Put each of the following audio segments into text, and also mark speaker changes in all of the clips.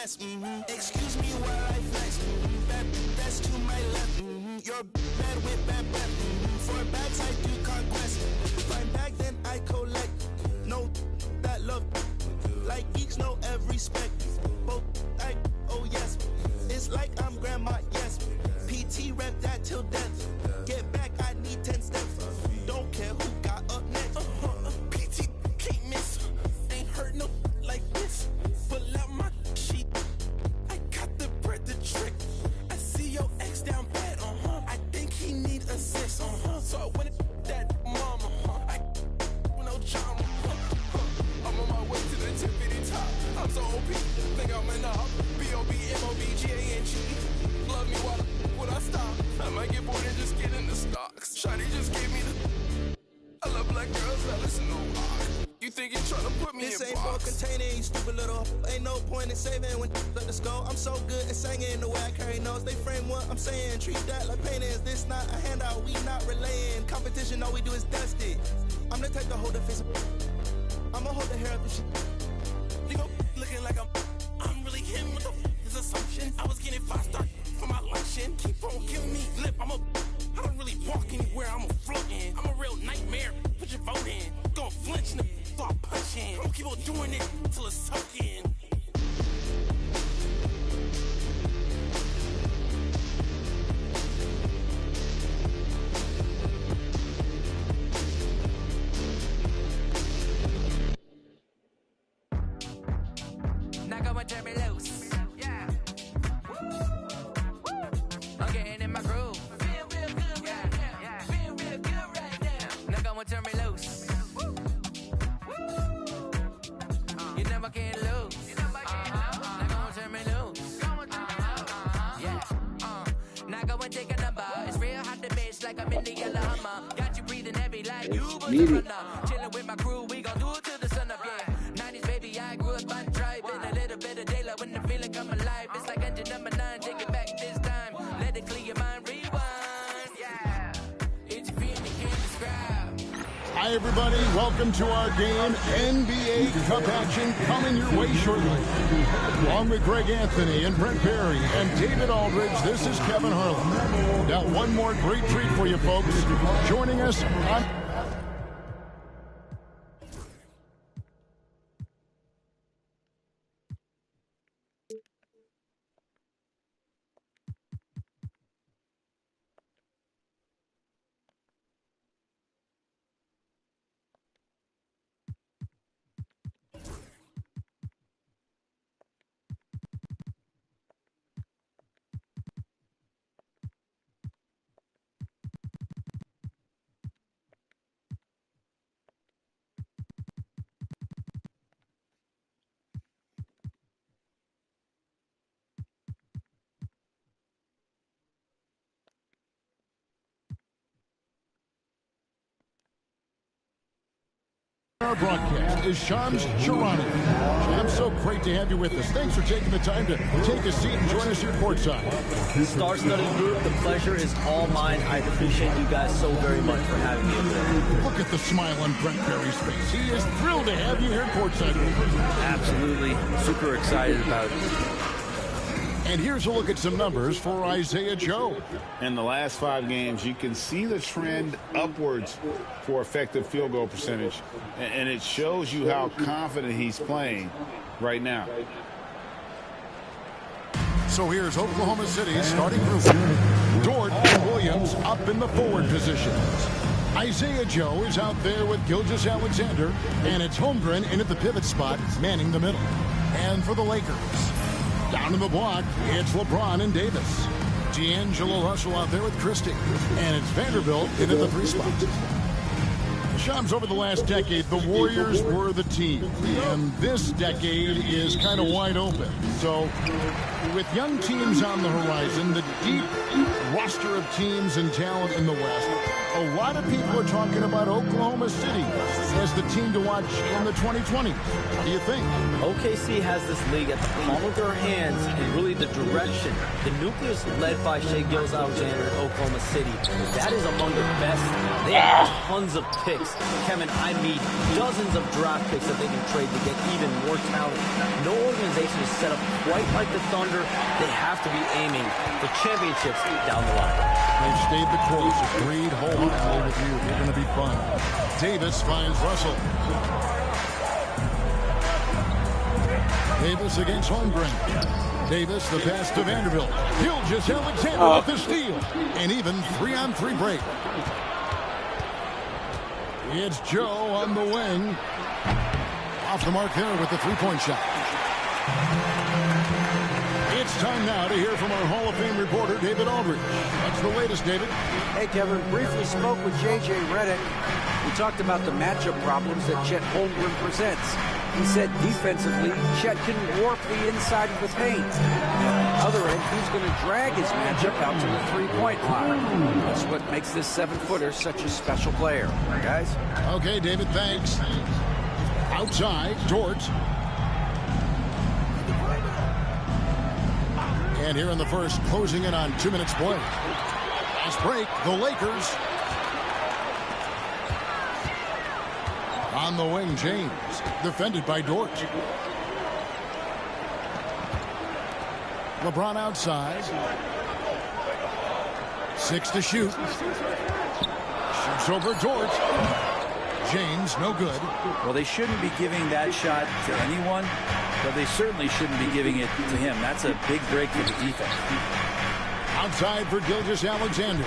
Speaker 1: mess. Excuse me while I flex. That's to my left. You're bad with bad breath. For bags I do conquest. Find bag then I collect. No, that love. Like each know every spec. Both I, oh yes. It's like I'm grandma, yes. PT rep that till death. Get back, I need 10 steps. Don't care who got up next. PT can't miss. Ain't heard no like this. Pull out my sheet. I got the bread to trick. I see your ex down bad, I think he need assist, So I went that mama, I no drama, I'm on my way to the tippity top. I'm so OP, think I'm in the hop. B-O-B-M-O-B-G-A-N-G. Love me when I stop. I might get bored and just get in the stocks. Shawty just gave me the. I love black girls that listen to rock. You think you're trying to put me in box? This ain't for containing, you stupid little. Ain't no point in saving when let the skull. I'm so good at singing the way I carry notes. They frame what I'm saying. Treat that like paintings. This not a handout. We not relaying. Competition, all we do is dust it. I'm the type to hold the face. I'ma hold the hair up and shit. You go looking like I'm really him with his assumption. I was getting 5-star for my luncheon. Keep on giving me lip. I don't really walk anywhere. I'm a floating. I'm a real nightmare. Put your vote in. Gonna flinch in the start punching. I'm gonna keep on doing it till it's sucking.
Speaker 2: Now go and turn me loose. Yeah. I'm getting in my groove. Feel real good right now. Yeah. Feel real good right now. Now go and turn me loose. You never can lose. Now go and turn me loose. Yeah. Now go and take a number. It's real hot the bitch like I'm in the yellow Hummer. Got you breathing heavy like you was a runner. Chilling with my crew, we gon' do it till the sun up. Yeah. 90s baby, I grew up on driving. A little bit of daylight when the feeling come alive. It's like engine number 9, take it back this time. Let it clear your mind, rewind. Yeah. It's a feeling you can't describe.
Speaker 3: Hi, everybody. Welcome to our game. NBA Cup action coming your way shortly. Along with Greg Anthony and Brent Barry and David Aldridge, this is Kevin Harlan. Now, one more great treat for you folks. Joining us on... Our broadcast is Shams Charania. Shams, so great to have you with us. Thanks for taking the time to take a seat and join us here courtside.
Speaker 4: Star-studded group, the pleasure is all mine. I appreciate you guys so very much for having me here.
Speaker 3: Look at the smile on Brent Barry's face. He is thrilled to have you here courtside.
Speaker 4: Absolutely. Super excited about it.
Speaker 3: And here's a look at some numbers for Isaiah Joe.
Speaker 5: In the last 5 games, you can see the trend upwards for effective field goal percentage. And it shows you how confident he's playing right now.
Speaker 3: So here's Oklahoma City's starting group. Dort and Williams up in the forward positions. Isaiah Joe is out there with Gilgeous-Alexander. And it's Holmgren in at the pivot spot, manning the middle. And for the Lakers, down in the block, it's LeBron and Davis. D'Angelo Russell out there with Christie. And it's Vanderbilt in at the 3 spot. Shams, over the last decade, the Warriors were the team. And this decade is kind of wide open. So, with young teams on the horizon, the deep roster of teams and talent in the West, A lot of people are talking about Oklahoma City as the team to watch in the 2020s. What do you think?
Speaker 4: OKC has this league at the palm of their hands and really the direction. The nucleus led by Shai Gilgeous-Alexander in Oklahoma City, that is among the best. They have tons of picks. Kevin, I mean dozens of draft picks that they can trade to get even more talent. No organization is set up quite like the Thunder. They have to be aiming for championships down the line.
Speaker 3: They've stayed the course. Agreed wholeheartedly with you. They're going to be fun. Davis finds Russell. Davis against Holmgren. Davis, the pass to Vanderbilt. Gilgeous-Alexander with the steal. And even 3-on-3 break. It's Joe on the wing. Off the mark there with the three-point shot. It's time now to hear from our Hall of Fame reporter, David Aldridge. What's the latest, David?
Speaker 6: Hey, Kevin. Briefly spoke with J.J. Redick. We talked about the matchup problems that Chet Holmgren presents. He said defensively, Chet can warp the inside of the paint. At the other end, he's going to drag his matchup out to the three-point line. That's what makes this 7-footer such a special player. Guys?
Speaker 3: Okay, David, thanks. Outside, Dort. And here in the first, closing in on 2 minutes play. Last break, the Lakers. On the wing, James. Defended by Dort. LeBron outside. 6 to shoot. Shoots over Dort. James, no good.
Speaker 7: Well, they shouldn't be giving that shot to anyone, but they certainly shouldn't be giving it to him. That's a big break for the defense.
Speaker 3: Outside for Gilgeous-Alexander.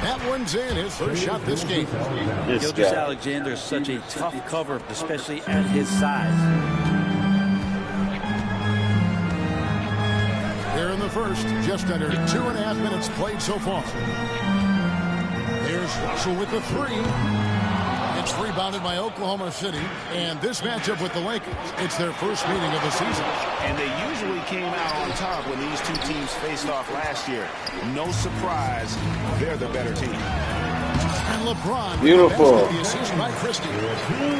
Speaker 3: That one's in. His first shot this game.
Speaker 7: Gilgeous-Alexander is such a tough cover, especially at his size.
Speaker 3: Here in the first, just under 2.5 minutes played so far. There's Russell with the three. It's rebounded by Oklahoma City. And this matchup with the Lakers, it's their first meeting of the season.
Speaker 5: And they usually came out on top when these two teams faced off last year. No surprise, they're the better team.
Speaker 3: And LeBron,
Speaker 8: beautiful.
Speaker 3: The assist by Christie.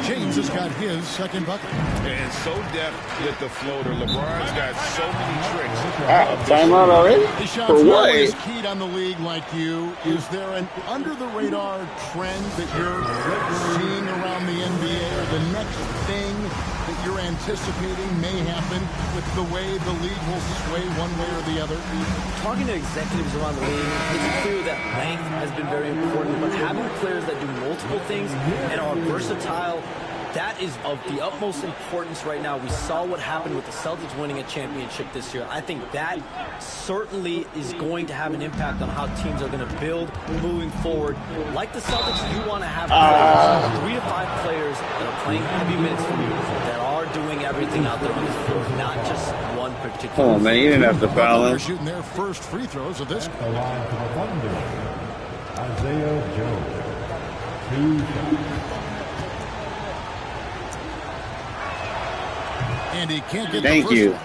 Speaker 3: James has got his second bucket.
Speaker 5: And so deft with the floater. LeBron's got so many tricks.
Speaker 8: Timeout already?
Speaker 3: The shot's
Speaker 8: For
Speaker 3: not
Speaker 8: what?
Speaker 3: as keyed on the league like you. Is there an under-the-radar trend that you're seeing around the NBA, or the next thing that you're anticipating may happen with the way the league will sway one way or the other?
Speaker 4: Talking to executives around the league, it's clear that length has been very important, but having players that do multiple things and are versatile, that is of the utmost importance right now. We saw what happened with the Celtics winning a championship this year. I think that certainly is going to have an impact on how teams are going to build moving forward. Like the Celtics, you want to have players, 3 to 5 players that are playing heavy minutes for you, that are doing everything out there on the floor, not just one particular.
Speaker 8: Oh, man, you didn't have to foul
Speaker 3: They're
Speaker 8: him.
Speaker 3: shooting their first free throws of this.
Speaker 9: The line for the Thunder, Isaiah Joe. 2 shots.
Speaker 3: And he can't get
Speaker 8: Thank
Speaker 3: the first
Speaker 8: you.
Speaker 3: one.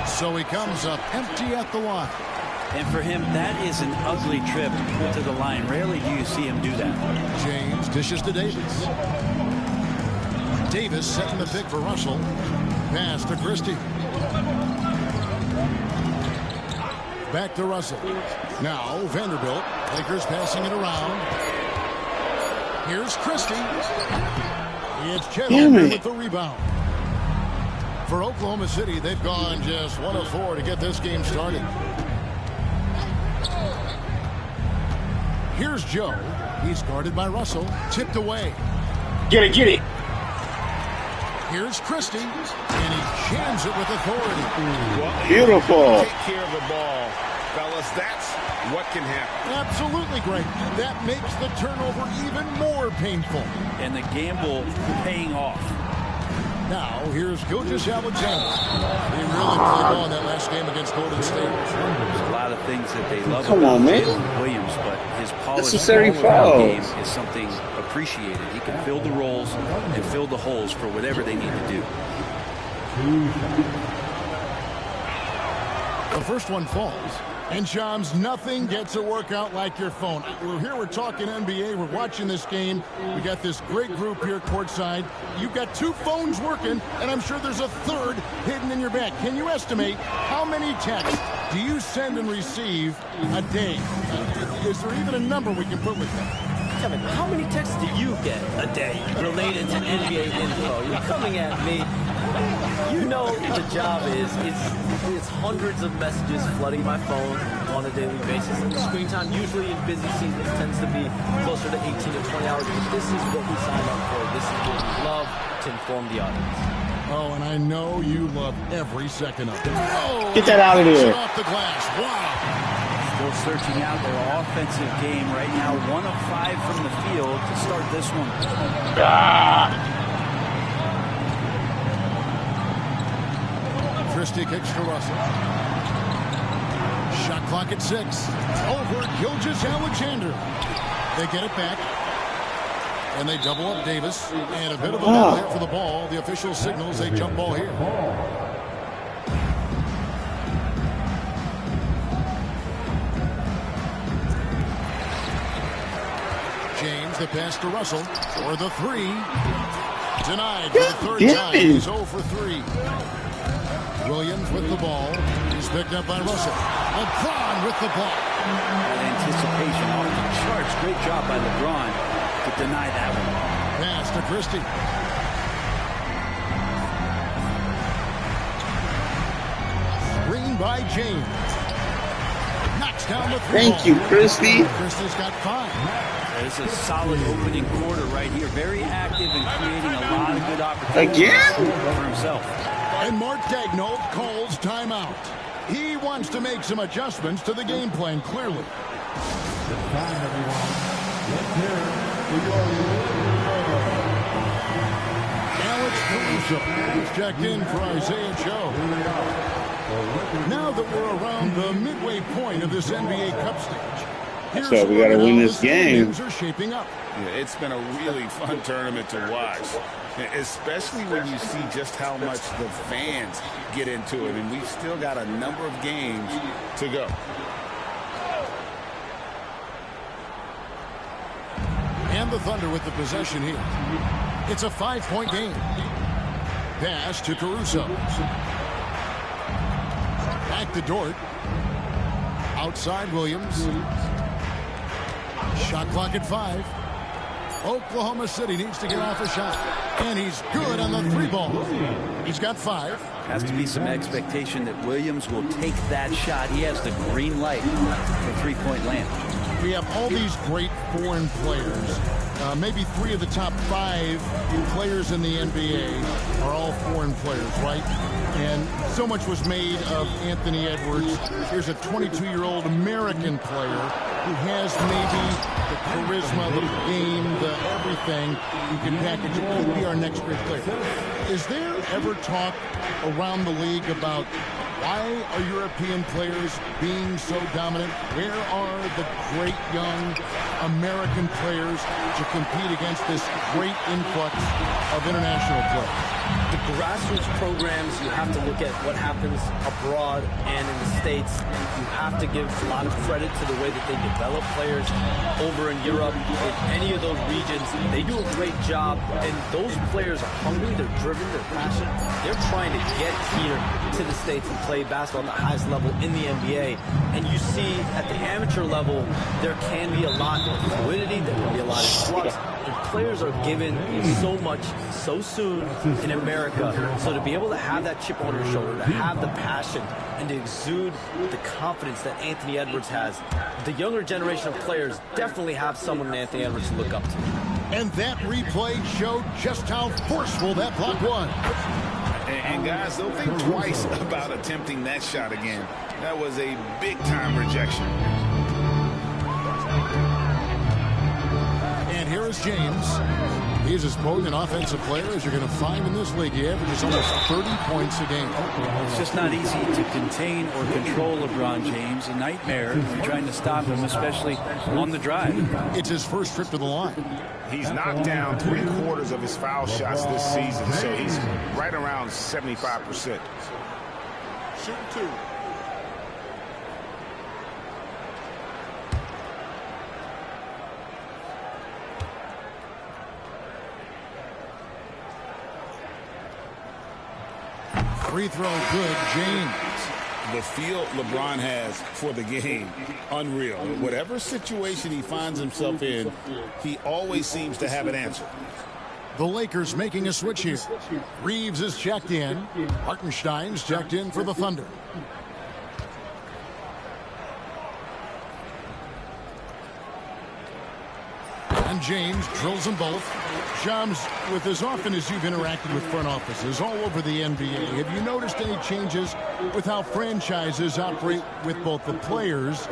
Speaker 3: So he comes up empty at the line.
Speaker 7: And for him, that is an ugly trip to the line. Rarely do you see him do that.
Speaker 3: James dishes to Davis. Davis setting the pick for Russell. Pass to Christie. Back to Russell. Now Vanderbilt. Lakers passing it around. Here's Christie. It's Chet Holmgren with the rebound. For Oklahoma City, they've gone just 1 of 4 to get this game started. Here's Joe. He's guarded by Russell. Tipped away.
Speaker 8: Get it, get it.
Speaker 3: Here's Christie. And he jams it with authority.
Speaker 8: Beautiful.
Speaker 5: Take care of the ball, fellas. That's what can happen.
Speaker 3: Absolutely great. That makes the turnover even more painful.
Speaker 7: And the gamble paying off.
Speaker 3: Now, here's Gilgeous-Alexander. He really played well in that last game against Golden State.
Speaker 7: There's a lot of things that they love
Speaker 8: Come
Speaker 7: about
Speaker 8: on, man.
Speaker 7: Jalen Williams, but his polished
Speaker 8: Necessary
Speaker 7: all-around game
Speaker 8: fouls.
Speaker 7: is something appreciated. He can fill the roles and fill the holes for whatever they need to do.
Speaker 3: The first one falls. And Shams, nothing gets a workout like your phone. We're talking NBA. We're watching this game. We got this great group here courtside. You've got 2 phones working, and I'm sure there's a third hidden in your bag. Can you estimate how many texts do you send and receive a day? Is there even a number we can put with that?
Speaker 4: Kevin, how many texts do you get a day related to NBA info? You're coming at me. You know the job is it's hundreds of messages flooding my phone on a daily basis. And the screen time usually in busy seasons tends to be closer to 18 to 20 hours. But this is what we signed up for. This is what we love to inform the audience.
Speaker 3: Oh, and I know you love every second of it. Oh,
Speaker 8: Get that out of there.
Speaker 3: Off the glass. Wow.
Speaker 7: Still searching out their offensive game right now. 1 of 5 from the field to start this one.
Speaker 3: Christie kicks to Russell. Shot clock at 6. Over Gilgeous-Alexander. They get it back. And they double up Davis. And a bit of a battle here for the ball. The official signals a jump ball here. James, the pass to Russell. For the 3. Denied for the third time. He's 0 for 3. Williams with the ball. He's picked up by Russell. LeBron with the ball.
Speaker 7: That anticipation off the charts. Great job by LeBron to deny that one.
Speaker 3: Pass to Christie. Screen by James. Knocks down the 3
Speaker 8: Thank you, Christie.
Speaker 3: Christie's got 5.
Speaker 7: It's a solid opening quarter right here. Very active and creating a lot of good opportunities for himself.
Speaker 3: And Mark Daigneault calls timeout. He wants to make some adjustments to the game plan, clearly.
Speaker 9: It's time, everyone. Let's hear it for your
Speaker 3: Alex Caruso is checked in for Isaiah Joe. Now that we're around the midway point of this NBA Cup stage,
Speaker 8: So we got to win this game.
Speaker 3: Are shaping up.
Speaker 5: Yeah, it's been a really fun tournament to watch, especially when you see just how much the fans get into it. And we've still got a number of games to go.
Speaker 3: And the Thunder with the possession here. It's a 5-point game. Pass to Caruso. Back to Dort. Outside Williams. Shot clock at 5. Oklahoma City needs to get off a shot. And he's good on the 3 ball. He's got 5.
Speaker 7: Has to be some expectation that Williams will take that shot. He has the green light for three-point land.
Speaker 3: We have all these great foreign players. Maybe 3 of the top 5 players in the NBA are all foreign players, right? And so much was made of Anthony Edwards. Here's a 22-year-old American player who has maybe the charisma, the game, the everything. You can package it. Could be our next great player. Is there ever talk around the league about why are European players being so dominant? Where are the great young American players to compete against this great influx of international players?
Speaker 4: The grassroots programs, you have to look at what happens abroad and in the States. You have to give a lot of credit to the way that they develop players over in Europe. In any of those regions, they do a great job. And those players are hungry, they're driven, they're passionate. They're trying to get here to the States and play basketball at the highest level in the NBA. And you see at the amateur level, there can be a lot of fluidity, there can be a lot of flux. And players are given so much so soon in America. So to be able to have that chip on your shoulder, to have the passion, and to exude the confidence that Anthony Edwards has, the younger generation of players definitely have someone in Anthony Edwards to look up to.
Speaker 3: And that replay showed just how forceful that block was.
Speaker 5: And guys, don't think twice about attempting that shot again. That was a big-time rejection.
Speaker 3: And here Morris James. He's as potent an offensive player as you're going to find in this league. He averages almost 30 points a game.
Speaker 7: It's just not easy to contain or control LeBron James. A nightmare if you're trying to stop him, especially on the drive.
Speaker 3: It's his first trip to the line.
Speaker 5: He's knocked down 3/4 of his foul shots this season, so he's right around 75%.
Speaker 1: Shoot 2.
Speaker 3: Free throw good, James.
Speaker 5: The feel LeBron has for the game, unreal. Whatever situation he finds himself in, he always seems to have an answer.
Speaker 3: The Lakers making a switch here. Reeves is checked in. Hartenstein's checked in for the Thunder. And James drills them both. Shams, with as often as you've interacted with front offices all over the NBA, have you noticed any changes with how franchises operate with both the players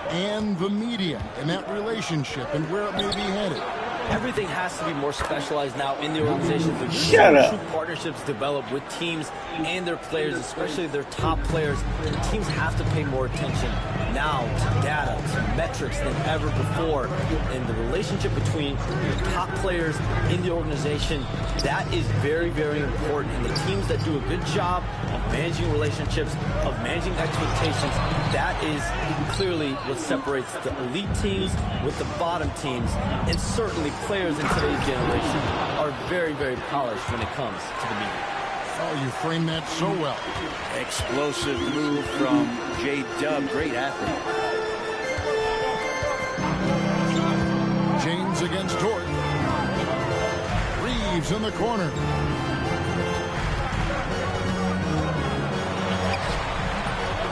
Speaker 3: and the media and that relationship and where it may be headed?
Speaker 4: Everything has to be more specialized now in the organization.
Speaker 8: Shut up.
Speaker 4: True partnerships develop with teams and their players, especially their top players. The teams have to pay more attention now to data, to metrics than ever before. And the relationship between your top players in the organization, that is very, very important. And the teams that do a good job of managing relationships, of managing expectations, that is clearly what separates the elite teams with the bottom teams. And certainly players in today's generation are very, very polished when it comes to the media.
Speaker 3: Oh, you framed that so well.
Speaker 7: Explosive move from J-Dub. Great athlete.
Speaker 3: James against Dort. Reeves in the corner.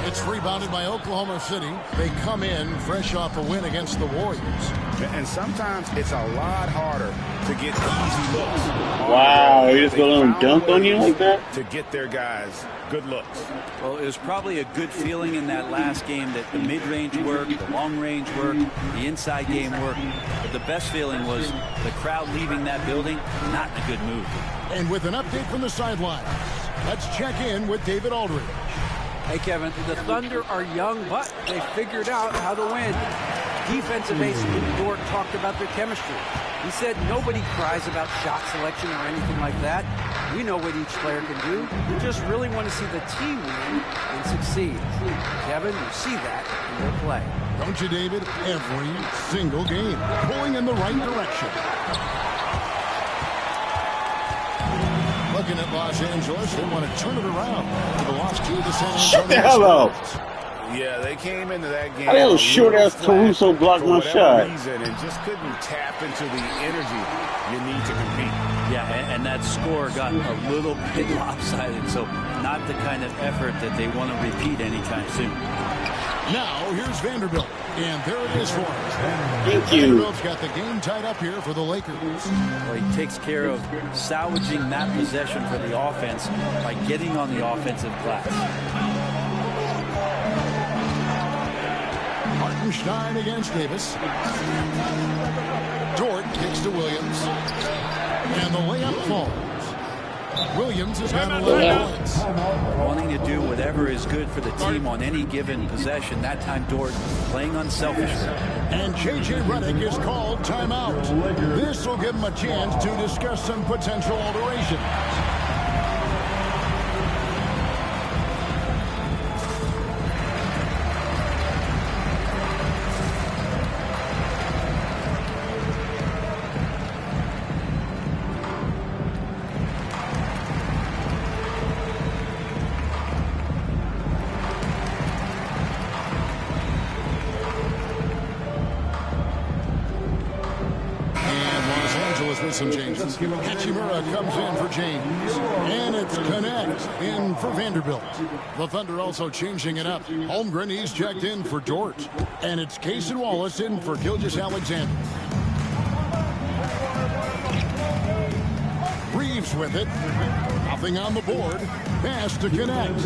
Speaker 3: It's rebounded by Oklahoma City. They come in fresh off a win against the Warriors.
Speaker 5: And sometimes it's a lot harder to get easy looks.
Speaker 8: Wow, he just go down and dunk on you like that?
Speaker 5: To get their guys good looks.
Speaker 7: Well, it was probably a good feeling in that last game that the mid-range worked, the long-range worked, the inside game worked. But the best feeling was the crowd leaving that building, not in a good mood.
Speaker 3: And with an update from the sidelines, let's check in with David Aldridge.
Speaker 6: Hey, Kevin, the Thunder are young, but they figured out how to win. Defensive ace Lou Dort talked about their chemistry. He said nobody cries about shot selection or anything like that. We know what each player can do. We just really want to see the team win and succeed. Kevin, you see that in their play.
Speaker 3: Don't you, David? Every single game, pulling in the right direction. Looking at Los Angeles, they want to turn it around with a loss to the San Antonio
Speaker 8: Shut the hell up.
Speaker 5: Yeah, they came into that game.
Speaker 8: How that little short-ass Caruso blocked my shot?
Speaker 5: Reason, and just couldn't tap into the energy you need to compete.
Speaker 7: Yeah, and that score got a little bit lopsided, so not the kind of effort that they want to repeat anytime soon.
Speaker 3: Now, here's Vanderbilt, and there it is for us.
Speaker 8: Thank you.
Speaker 3: Vanderbilt's got the game tied up here for the Lakers.
Speaker 7: Well, he takes care of salvaging that possession for the offense by getting on the offensive glass.
Speaker 3: Hartenstein against Davis. Dort kicks to Williams. And the layup falls. Williams has got 11 points.
Speaker 7: Wanting to do whatever is good for the team on any given possession. That time, Dort playing unselfishly.
Speaker 3: And J.J. Redick is called timeout. This will give him a chance to discuss some potential alterations. Some changes. Hachimura comes in for James. And it's Connect in for Vanderbilt. The Thunder also changing it up. Holmgren, he's checked in for Dort. And it's Cason Wallace in for Gilgeous-Alexander. Reeves with it. Nothing on the board. Pass to Connect.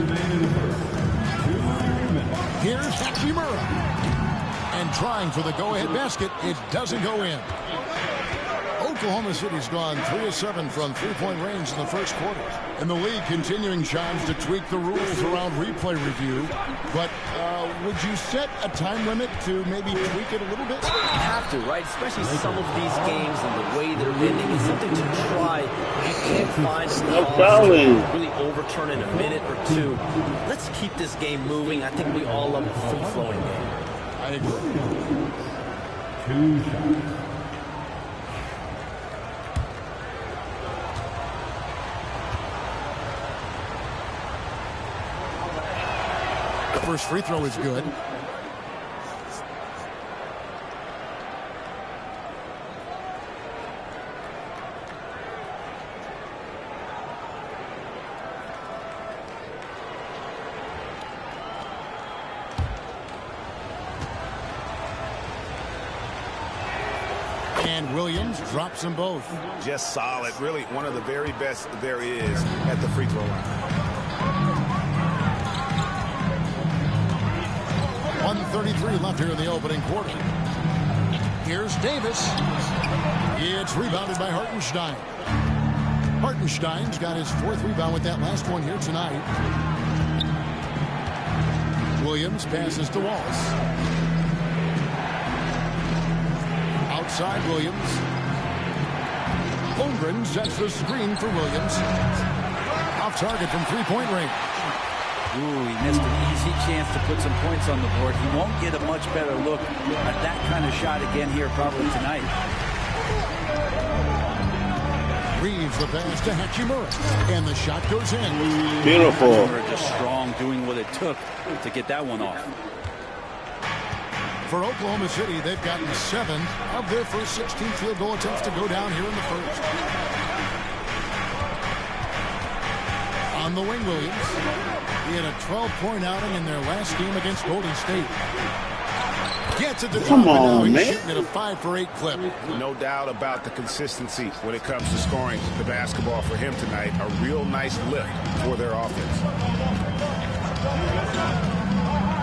Speaker 3: Here's Hachimura. And trying for the go-ahead basket. It doesn't go in. Oklahoma City's gone 3 of 7 from three-point range in the first quarter. And the league continuing, Shams, to tweak the rules around replay review. But would you set a time limit to maybe tweak it a little bit?
Speaker 4: You have to, right? Especially some of these games and the way they're ending. It's something to try. You can't find a cause to really overturn in a minute or two. Let's keep this game moving. I think we all love a free-flowing game.
Speaker 3: I agree.
Speaker 9: 2 shots.
Speaker 3: The first free throw is good. And Williams drops them both.
Speaker 5: Just solid. Really one of the very best there is at the free throw line.
Speaker 3: 1:33 left here in the opening quarter. Here's Davis. It's rebounded by Hartenstein. Hartenstein's got his 4th rebound with that last one here tonight. Williams passes to Wallace. Outside Williams. Holmgren sets the screen for Williams. Off target from three-point range.
Speaker 7: Ooh, he missed an easy chance to put some points on the board. He won't get a much better look at that kind of shot again here probably tonight.
Speaker 3: Reeves the pass to Hachimura, and the shot goes in.
Speaker 8: Beautiful.
Speaker 7: Hachimura just strong, doing what it took to get that one off.
Speaker 3: For Oklahoma City, they've gotten 7 of their first 16 field goal attempts to go down here in the first. On the wing, Williams. He had a 12-point outing in their last game against Golden State. Gets it to
Speaker 8: Come
Speaker 3: top, and now
Speaker 8: on,
Speaker 3: he's
Speaker 8: man.
Speaker 3: shooting at a 5-for-8 clip.
Speaker 5: No doubt about the consistency when it comes to scoring the basketball for him tonight. A real nice lift for their offense.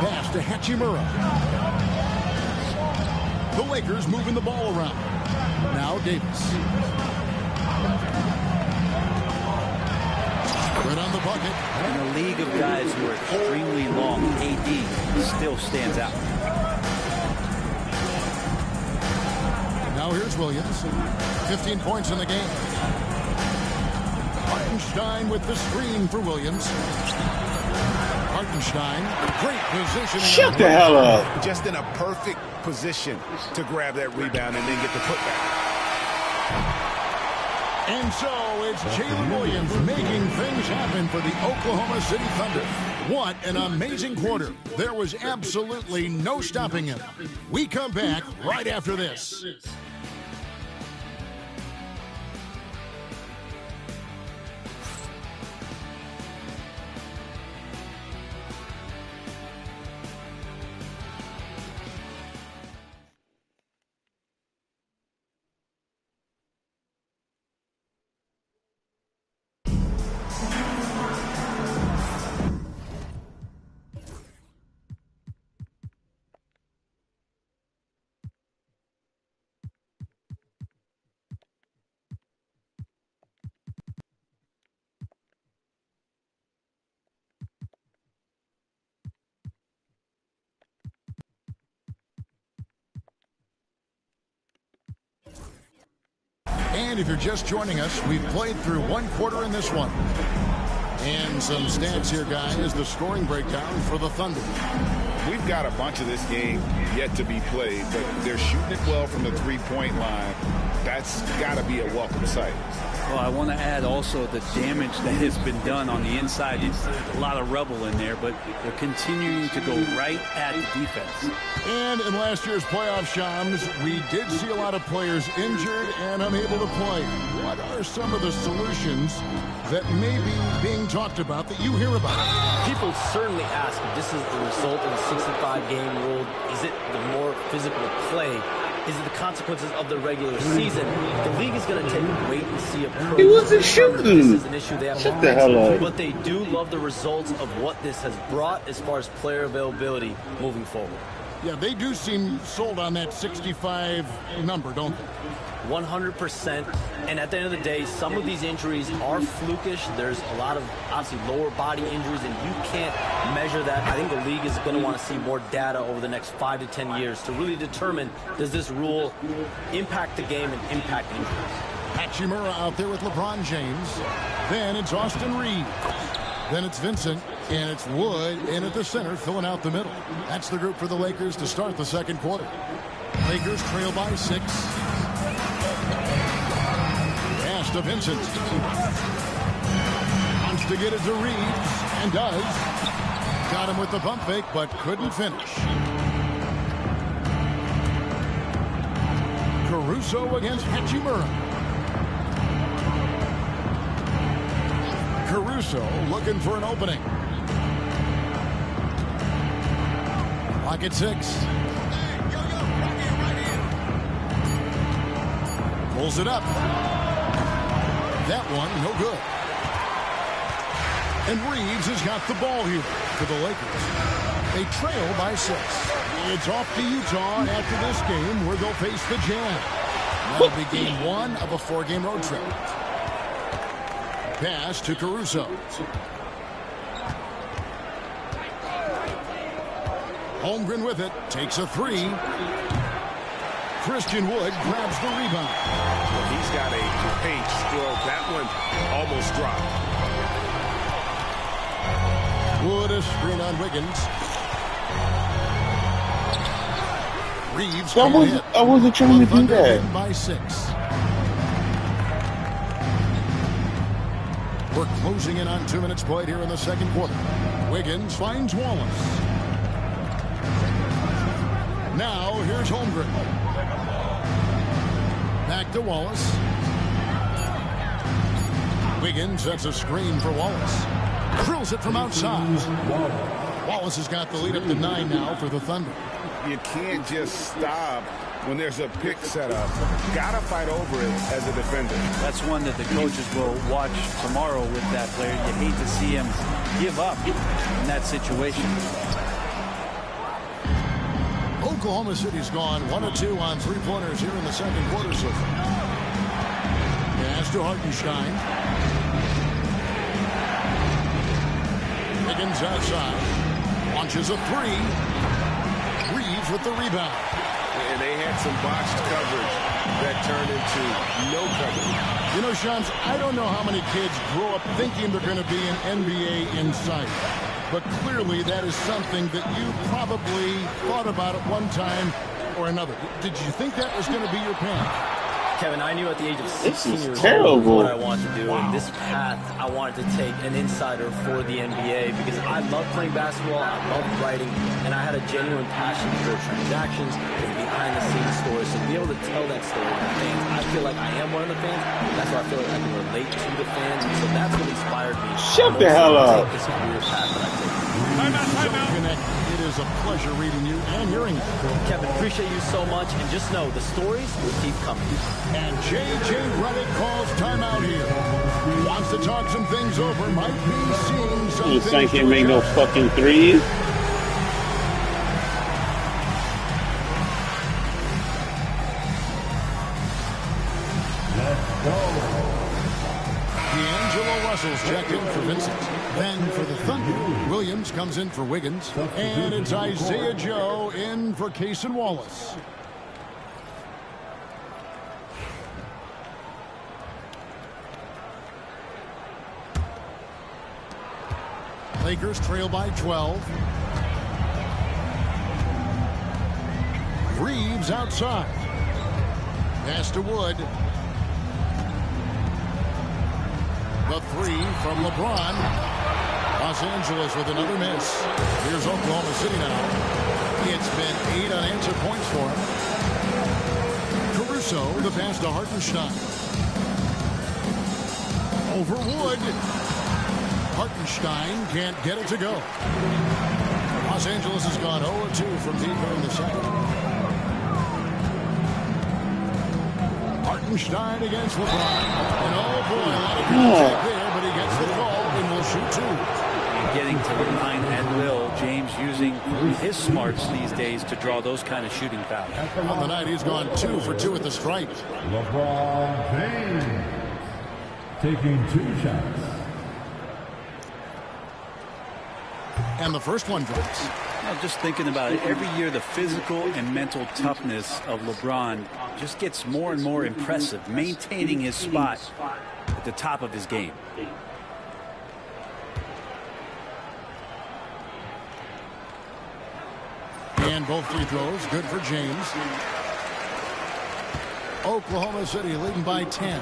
Speaker 3: Pass to Hachimura. The Lakers moving the ball around. Now Davis. Right on the bucket.
Speaker 7: In a league of guys who are extremely long, AD still stands out.
Speaker 3: Now here's Williams. 15 points in the game. Hartenstein with the screen for Williams. Hartenstein, great positioning.
Speaker 8: Shut the hell up.
Speaker 5: Just in a perfect position to grab that rebound and then get the putback.
Speaker 3: And so it's Jalen Williams making things happen for the Oklahoma City Thunder. What an amazing quarter. There was absolutely no stopping him. We come back right after this. And if you're just joining us, we've played through one quarter in this one. And some stats here, guys, the scoring breakdown for the Thunder.
Speaker 5: We've got a bunch of this game yet to be played, but they're shooting it well from the three-point line. That's got to be a welcome sight.
Speaker 7: Well, I want to add also the damage that has been done on the inside. It's a lot of rubble in there, but they're continuing to go right at the defense.
Speaker 3: And in last year's playoff, Shams, we did see a lot of players injured and unable to play. What are some of the solutions that may be being talked about that you hear about?
Speaker 4: People certainly ask if this is the result of the 65-game rule. Is it the more physical play? Is it the consequences of the regular season? The league is going to take a wait-and-see approach.
Speaker 8: He wasn't shooting.
Speaker 4: This is an issue they have.
Speaker 8: Shut the hell up.
Speaker 4: But they do love the results of what this has brought as far as player availability moving forward.
Speaker 3: Yeah, they do seem sold on that 65 number, don't they?
Speaker 4: 100%. And at the end of the day, some of these injuries are flukish. There's a lot of, obviously, lower body injuries, and you can't measure that. I think the league is going to want to see more data over the next 5 to 10 years to really determine, does this rule impact the game and impact injuries?
Speaker 3: Hachimura out there with LeBron James. Then it's Austin Reeves. Then it's Vincent, and it's Wood in at the center, filling out the middle. That's the group for the Lakers to start the second quarter. Lakers trail by 6. Pass to Vincent. Wants to get it to Reeves, and does. Got him with the pump fake, but couldn't finish. Caruso against Hachimura. Caruso looking for an opening. Clock at 6. Pulls it up. That one, no good. And Reeves has got the ball here for the Lakers. They trail by 6. It's off to Utah after this game where they'll face the Jazz. That'll be game 1 of a 4-game road trip. Pass to Caruso. Holmgren with it. Takes a 3. Christian Wood grabs the rebound.
Speaker 5: Well, he's got a paint stroke. That one almost dropped.
Speaker 3: Wood a screen on Wiggins. Reeves.
Speaker 8: I wasn't trying to do that.
Speaker 3: By 6. We're closing in on 2 minutes played here in the second quarter. Wiggins finds Wallace. Now here's Holmgren. Back to Wallace. Wiggins sets a screen for Wallace. Drills it from outside. Wallace has got the lead up to 9 now for the Thunder.
Speaker 5: You can't just stop when there's a pick set up. Gotta fight over it as a defender.
Speaker 7: That's one that the coaches will watch tomorrow with that player. You hate to see him give up in that situation.
Speaker 3: Oklahoma City's gone 1 of 2 on 3-pointers here in the second quarter so far. Pass to Hartenstein. Wiggins outside. Launches a 3. Reeves with the rebound.
Speaker 5: And they had some botched coverage that turned into no coverage.
Speaker 3: You know, Shams, I don't know how many kids grow up thinking they're going to be an NBA insider. But clearly that is something that you probably thought about at one time or another. Did you think that was going to be your path?
Speaker 4: Kevin, I knew at the age of 16 years
Speaker 8: terrible.
Speaker 4: old what I wanted to do. And this path, I wanted to take an insider for the NBA because I love playing basketball, I love writing, and I had a genuine passion for transactions and behind-the-scenes stories. So to be able to tell that story to the fans, I feel like I am one of the fans. That's why I feel like I can relate to the fans. And so that's what inspired me.
Speaker 8: Shut the hell up.
Speaker 4: This career path that I take.
Speaker 3: It is a pleasure reading you and hearing you.
Speaker 4: Kevin, appreciate you so much. And just know, the stories will keep coming.
Speaker 3: And J.J. Redick calls timeout here. Wants to talk some things over. Might be seeing some
Speaker 8: You
Speaker 3: things
Speaker 8: think he
Speaker 3: to
Speaker 8: made no
Speaker 3: adjust.
Speaker 8: fucking threes?
Speaker 9: Let's go.
Speaker 3: D'Angelo Russell's checked in for Vincent. Then for the Thunder, Williams comes in for Wiggins. And it's Isaiah Joe in for Cason Wallace. Lakers trail by 12. Reeves outside. Pass to Wood. The 3 from LeBron. Los Angeles with another miss. Here's Oklahoma City now. It's been 8 unanswered points for him. Caruso, the pass to Hartenstein. Over Wood. Hartenstein can't get it to go. Los Angeles has gone 0-2 from deep here in the second. Hartenstein against LeBron. And oh boy, a lot of contact there, but he gets the call and will shoot 2.
Speaker 7: And getting to the line at will James using his smarts these days to draw those kind of shooting fouls.
Speaker 3: On the night, he's gone 2 for 2 at the stripe.
Speaker 9: LeBron James taking 2 shots.
Speaker 3: And the first one drops.
Speaker 7: Now, just thinking about it, every year the physical and mental toughness of LeBron just gets more and more impressive, maintaining his spot at the top of his game.
Speaker 3: And both free throws good for James. Oklahoma City leading by 10.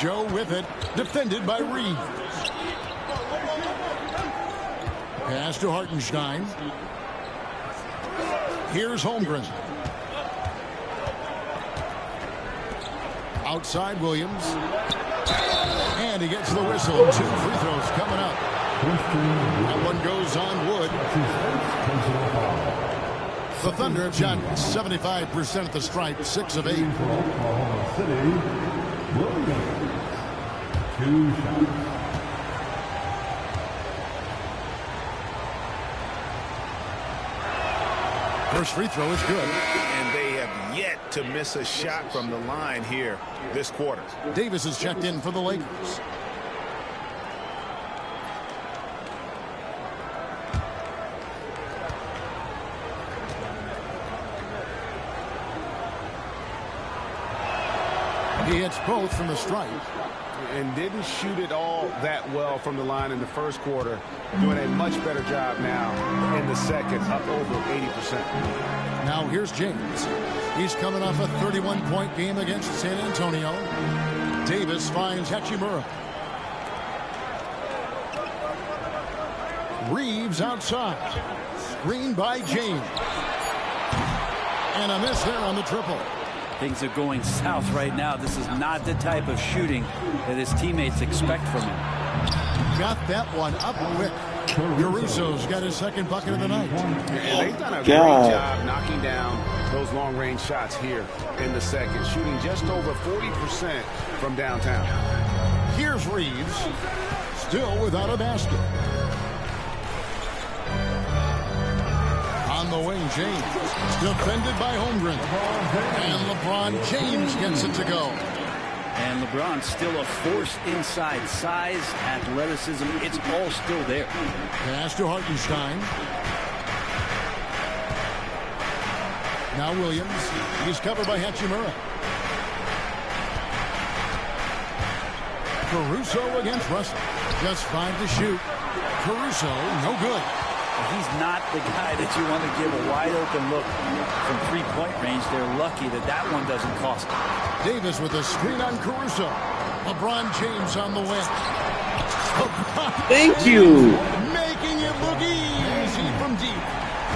Speaker 3: Joe with it, defended by Reeves. Pass to Hartenstein. Here's Holmgren. Outside Williams. And he gets the whistle. 2 free throws coming up. That one goes on Wood. The Thunder have shot 75% at the stripe, 6 of 8.
Speaker 9: Oklahoma City, Williams, 2 shots.
Speaker 3: First free throw is good.
Speaker 5: And they have yet to miss a shot from the line here this quarter.
Speaker 3: Davis is checked in for the Lakers. He hits both from the stripe.
Speaker 5: And didn't shoot it all that well from the line in the first quarter. Doing a much better job now in the second, up over 80%.
Speaker 3: Now here's James. He's coming off a 31-point game against San Antonio. Davis finds Hachimura. Reeves outside. Screen by James. And a miss there on the triple.
Speaker 7: Things are going south right now. This is not the type of shooting that his teammates expect from him.
Speaker 3: Got that one up quick. Caruso's got his second bucket of the night.
Speaker 5: And they've done a great job knocking down those long-range shots here in the second, shooting just over 40% from downtown.
Speaker 3: Here's Reeves, still without a basket. On the wing, James, defended by Holmgren. And LeBron James gets it to go.
Speaker 7: And LeBron still a force inside. Size, athleticism, it's all still there.
Speaker 3: Pass to Hartenstein. Now Williams. He's covered by Hachimura. Caruso against Russell. Just 5 to shoot. Caruso, no good.
Speaker 7: He's not the guy that you want to give a wide-open look from three-point range. They're lucky that that one doesn't cost them.
Speaker 3: Davis with a screen on Caruso. LeBron James on the win.
Speaker 8: Thank you.
Speaker 3: Making it look easy from deep.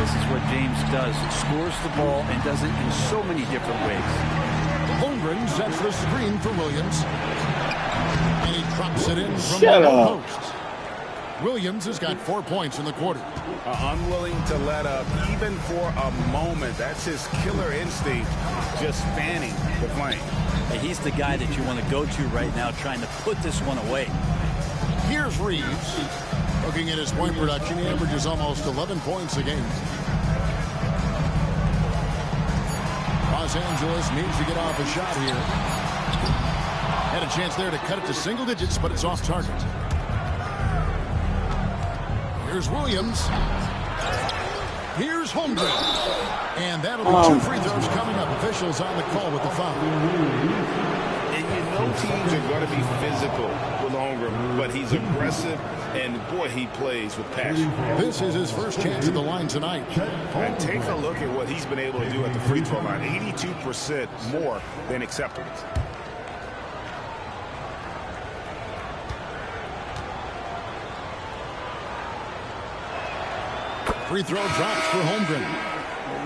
Speaker 7: This is what James does. Scores the ball and does it in so many different ways.
Speaker 3: Holmgren sets the screen for Williams. And he drops it in from
Speaker 8: Shut
Speaker 3: the
Speaker 8: up.
Speaker 3: post. Williams has got 4 points in the quarter.
Speaker 5: Unwilling to let up even for a moment. That's his killer instinct, just fanning the flame.
Speaker 7: And he's the guy that you want to go to right now, trying to put this one away.
Speaker 3: Here's Reeves. Looking at his point production, he averages almost 11 points a game. Los Angeles needs to get off a shot here. Had a chance there to cut it to single digits, but it's off target. Here's Williams. Here's Holmgren. And that'll be 2 free throws coming up. Officials on the call with the foul.
Speaker 5: And you know teams are going to be physical with Holmgren, but he's aggressive, and boy, he plays with passion.
Speaker 3: This is his first chance at the line tonight.
Speaker 5: And take a look at what he's been able to do at the free throw line. 82% more than acceptable.
Speaker 3: Free throw drops for Holmgren.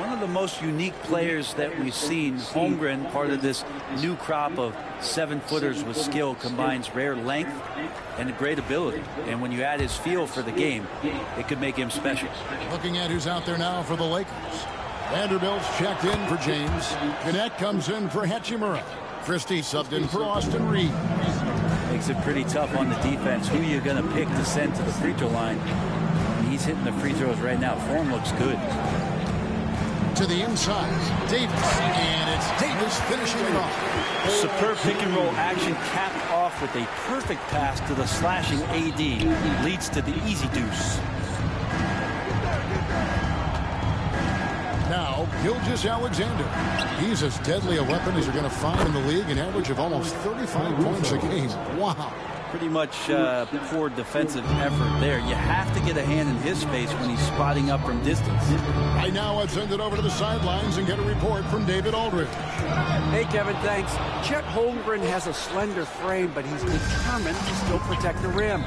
Speaker 7: One of the most unique players that we've seen, Holmgren, part of this new crop of 7-footers with skill, combines rare length and a great ability. And when you add his feel for the game, it could make him special.
Speaker 3: Looking at who's out there now for the Lakers. Vanderbilt's checked in for James. Gannett comes in for Hachimura. Christie subbed in for Austin Reeves.
Speaker 7: Makes it pretty tough on the defense. Who you're going to pick to send to the free throw line. and he's hitting the free throws right now. Form looks good.
Speaker 3: To the inside, Davis, and it's Davis finishing it off.
Speaker 7: Superb pick and roll action capped off with a perfect pass to the slashing AD. Leads to the easy deuce.
Speaker 3: Now, Gilgeous Alexander. He's as deadly a weapon as you're going to find in the league, an average of almost 35 points a game. Wow.
Speaker 7: Pretty much poor defensive effort there. You have to get a hand in his face when he's spotting up from distance.
Speaker 3: Right now, I've sent it over to the sidelines and get a report from David Aldridge.
Speaker 6: Hey, Kevin, thanks. Chet Holmgren has a slender frame, but he's determined to still protect the rim.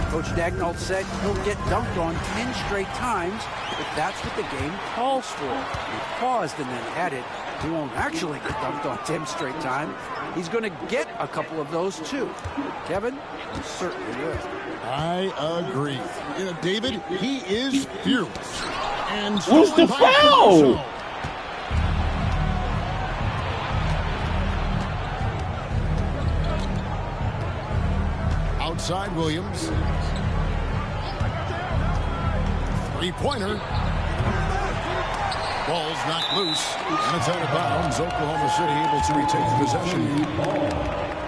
Speaker 6: Coach Daigneault said he'll get dunked on 10 straight times if that's what the game calls for. He paused and then added, he won't actually get dunked on 10 straight times. He's going to get a couple of those, too. Kevin, he certainly will.
Speaker 3: I agree. You know, David, he is fierce. And
Speaker 8: what's the foul?
Speaker 3: Outside Williams. Three-pointer. Ball's knocked loose, and it's out of bounds. Oklahoma City able to retake possession.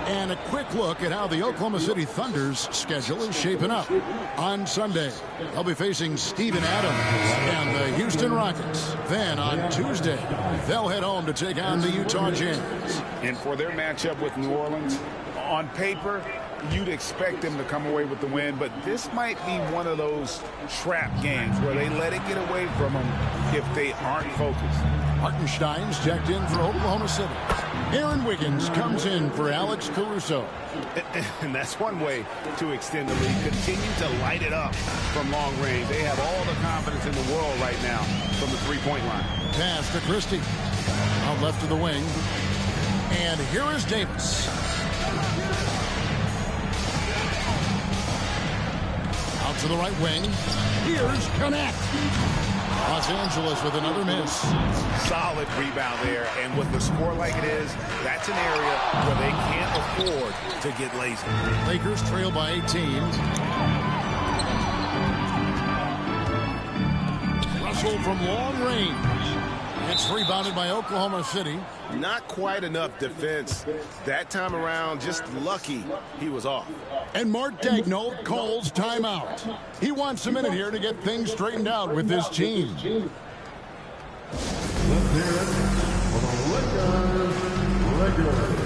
Speaker 3: And a quick look at how the Oklahoma City Thunder's schedule is shaping up. On Sunday, they'll be facing Steven Adams and the Houston Rockets. Then on Tuesday, they'll head home to take on the Utah Jazz.
Speaker 5: And for their matchup with New Orleans, on paper, you'd expect them to come away with the win, but this might be one of those trap games where they let it get away from them if they aren't focused.
Speaker 3: Hartenstein's checked in for Oklahoma City. Aaron Wiggins comes in for Alex Caruso.
Speaker 10: And that's one way to extend the lead. Continue to light it up from long range. They have all the confidence in the world right now from the three-point line.
Speaker 3: Pass to Christie. Out left of the wing. And here is Davis. Out to the right wing. Here's Connect. Los Angeles with another miss.
Speaker 10: Solid rebound there, and with the score like it is, that's an area where they can't afford to get lazy.
Speaker 3: Lakers trail by 18. Russell from long range. It's rebounded by Oklahoma City.
Speaker 10: Not quite enough defense that time around. Just lucky he was off.
Speaker 3: And Mark Daigneault calls timeout. He wants a minute here to get things straightened out with this team.
Speaker 9: Let's hear it for the Lakers regular.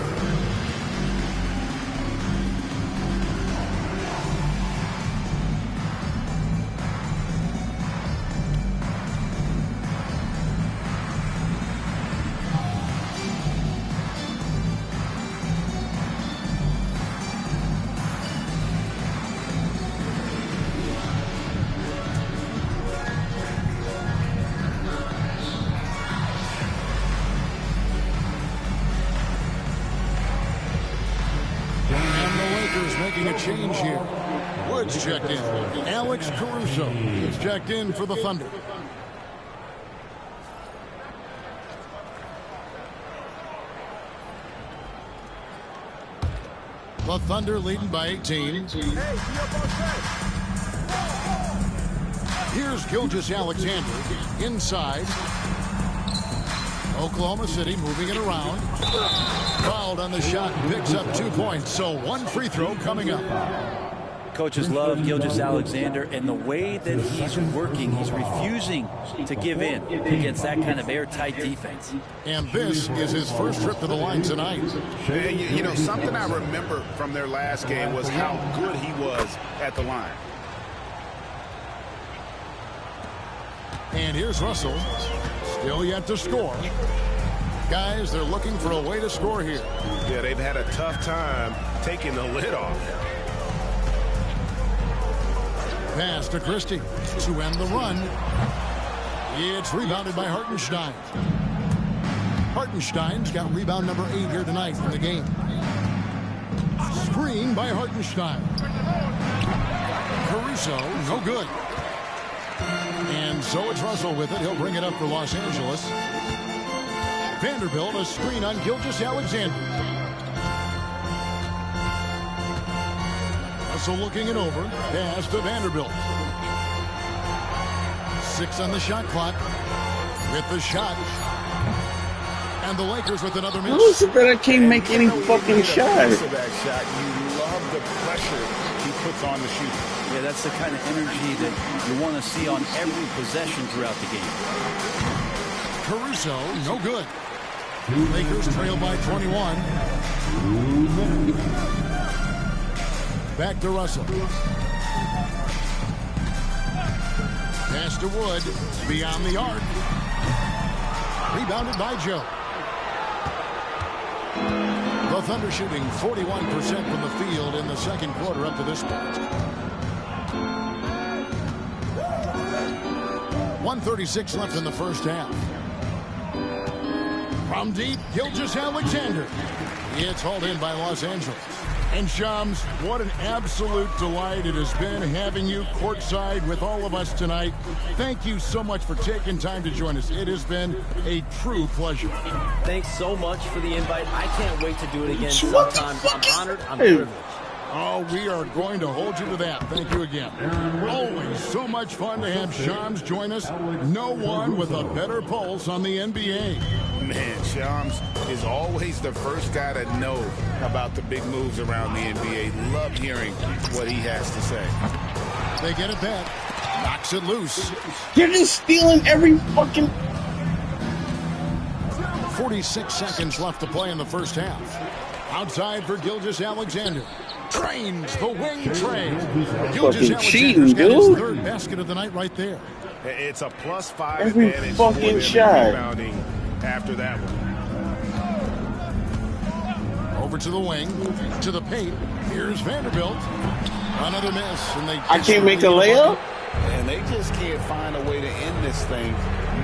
Speaker 3: Making a change here. Woods checked in. Alex Caruso is checked in for the Thunder. The Thunder leading by 18. Here's Gilgeous Alexander inside. Oklahoma City moving it around. Fouled on the shot, picks up 2 points. So one free throw coming up.
Speaker 7: Coaches love Gilgeous Alexander, and the way that he's working, he's refusing to give in against that kind of airtight defense.
Speaker 3: And this is his first trip to the line tonight.
Speaker 10: And you know, something I remember from their last game was how good he was at the line.
Speaker 3: And here's Russell. Still yet to score. Guys, they're looking for a way to score here.
Speaker 10: Yeah, they've had a tough time taking the lid off.
Speaker 3: Pass to Christie to end the run. It's rebounded by Hartenstein. Hartenstein's got rebound number 8 here tonight in the game. Screen by Hartenstein. Caruso, no good. And so it's Russell with it. He'll bring it up for Los Angeles. Vanderbilt, a screen on Gilgeous Alexander. Russell looking it over. Pass to Vanderbilt. 6 on the shot clock. With the shot. And the Lakers with another miss.
Speaker 8: Who's it that I can't make any fucking shot?
Speaker 5: That shot, you love the pressure he puts on the shooter.
Speaker 7: Yeah, that's the kind of energy that you want to see on every possession throughout the game.
Speaker 3: Caruso, no good. Lakers trail by 21. Back to Russell. Pass to Wood. Beyond the arc. Rebounded by Joe. The Thunder shooting 41% from the field in the second quarter up to this point. 1:36 left in the first half. From deep, Gilgeous-Alexander. It's hauled in by Los Angeles. And Shams, what an absolute delight it has been having you courtside with all of us tonight. Thank you so much for taking time to join us. It has been a true pleasure.
Speaker 4: Thanks so much for the invite. I can't wait to do it again sometime. I'm honored. I'm privileged.
Speaker 3: Oh, we are going to hold you to that. Thank you again. Always so much fun to have Shams join us. No one with a better pulse on the NBA.
Speaker 5: Man, Shams is always the first guy to know about the big moves around the NBA. Love hearing what he has to say.
Speaker 3: They get it back. Knocks it loose.
Speaker 8: You're just stealing every fucking...
Speaker 3: 46 seconds left to play in the first half. Outside for Gilgeous-Alexander. Trains the wing train. Gilgeous-Alexander's got his third basket of the night right there.
Speaker 5: It's a +5
Speaker 8: every
Speaker 5: advantage
Speaker 8: fucking shot.
Speaker 5: Rebounding after that one.
Speaker 3: Over to the wing, to the paint. Here's Vanderbilt. Another miss, and
Speaker 8: I can't make a layup?
Speaker 5: And they just can't find a way to end this thing.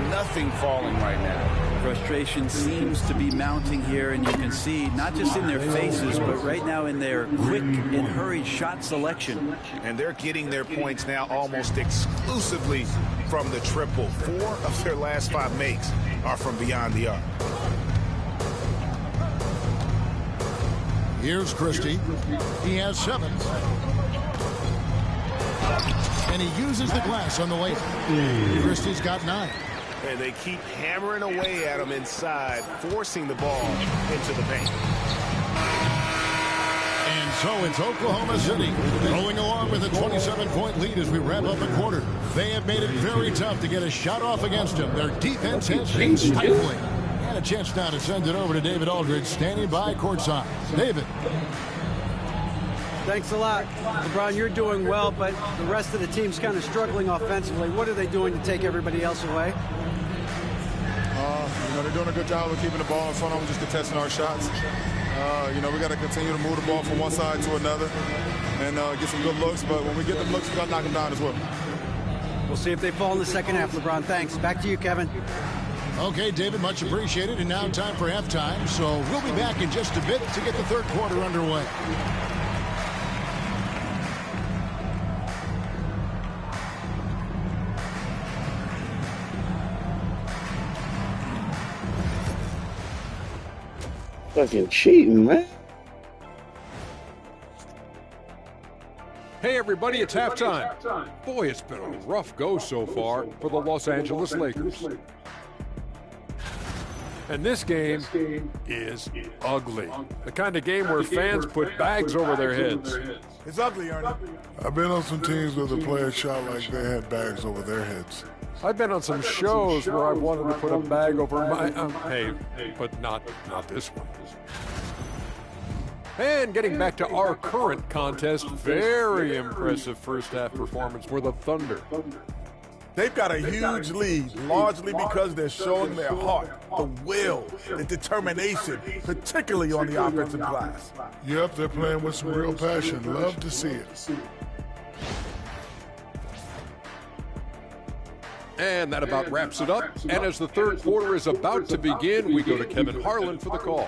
Speaker 5: Nothing falling right now.
Speaker 7: Frustration seems to be mounting here, and you can see not just in their faces, but right now in their quick and hurried shot selection.
Speaker 5: And they're getting their points now almost exclusively from the triple. 4 of their last 5 makes are from beyond the arc.
Speaker 3: Here's Christie. He has 7. And he uses the glass on the way. Christie's got 9.
Speaker 10: And they keep hammering away at him inside, forcing the ball into the paint.
Speaker 3: And so it's Oklahoma City rolling along with a 27-point lead as we wrap up the quarter. They have made it very tough to get a shot off against them. Their defense has been stifling. And a chance now to send it over to David Aldridge, standing by courtside. David.
Speaker 6: Thanks a lot. LeBron, you're doing well, but the rest of the team's kind of struggling offensively. What are they doing to take everybody else away?
Speaker 11: They're doing a good job of keeping the ball in front of them, just contesting our shots. We got to continue to move the ball from one side to another and get some good looks. But when we get them looks, we got to knock them down as well.
Speaker 6: We'll see if they fall in the second half, LeBron. Thanks. Back to you, Kevin.
Speaker 3: Okay, David, much appreciated. And now time for halftime. So we'll be back in just a bit to get the third quarter underway.
Speaker 8: Fucking cheating, man.
Speaker 12: Hey everybody, it's halftime. Boy, it's been a rough go so far for the Los Angeles Lakers. And this game is ugly. The kind of game where fans put bags over their heads.
Speaker 11: It's ugly, Ernie. I've been on some teams where the players shot like they had bags over their heads.
Speaker 12: I've been on some shows where I wanted to put a bag over my... hey, but not this one. And getting back to our current contest, very impressive first half performance for the Thunder.
Speaker 11: They've got a huge lead, largely because they're showing their heart, the will, the determination, particularly on the offensive glass. Yep, they're playing with some real passion. Love to see it.
Speaker 12: And that about wraps it up. And as the third quarter is about to begin, we go to Kevin Harlan for the call.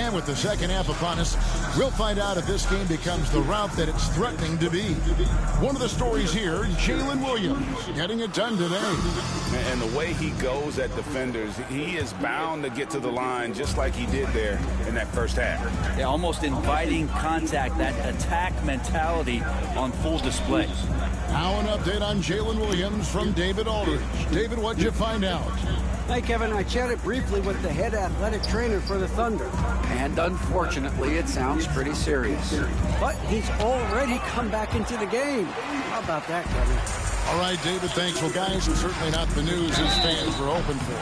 Speaker 3: And with the second half upon us, we'll find out if this game becomes the route that it's threatening to be. One of the stories here, Jalen Williams getting it done today.
Speaker 5: And the way he goes at defenders, he is bound to get to the line just like he did there in that first half.
Speaker 7: Yeah, almost inviting contact, that attack mentality on full display.
Speaker 3: Now an update on Jalen Williams from David Aldridge. David, what'd you find out?
Speaker 6: Hey, Kevin, I chatted briefly with the head athletic trainer for the Thunder. And unfortunately, it sounds pretty serious. But he's already come back into the game. How about that, Kevin?
Speaker 3: All right, David, thanks. Well, guys, it's certainly not the news his fans were hoping for.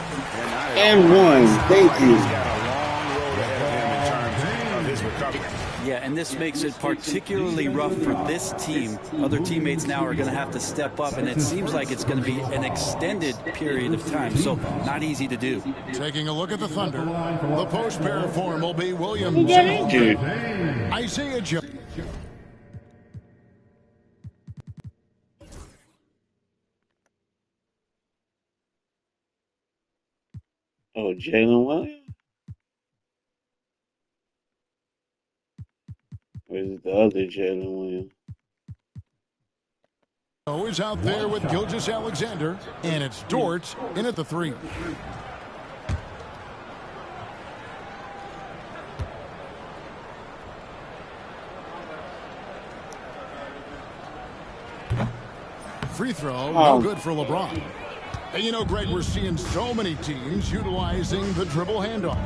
Speaker 8: And one. Thank you.
Speaker 5: He's got a long road ahead of him in terms of his recovery.
Speaker 7: Yeah, and this makes it particularly rough for this team. Other teammates now are going to have to step up, and it seems like it's going to be an extended period of time, so not easy to do.
Speaker 3: Taking a look at the Thunder. The post pair form will be Williams and Isaiah Joe.
Speaker 8: Oh, Jalen Williams? Where's the other Jalen Williams?
Speaker 3: Is out there with Gilgeous-Alexander, and it's Dort in at the 3. Free throw, no good for LeBron. And you know, Greg, we're seeing so many teams utilizing the dribble handoff.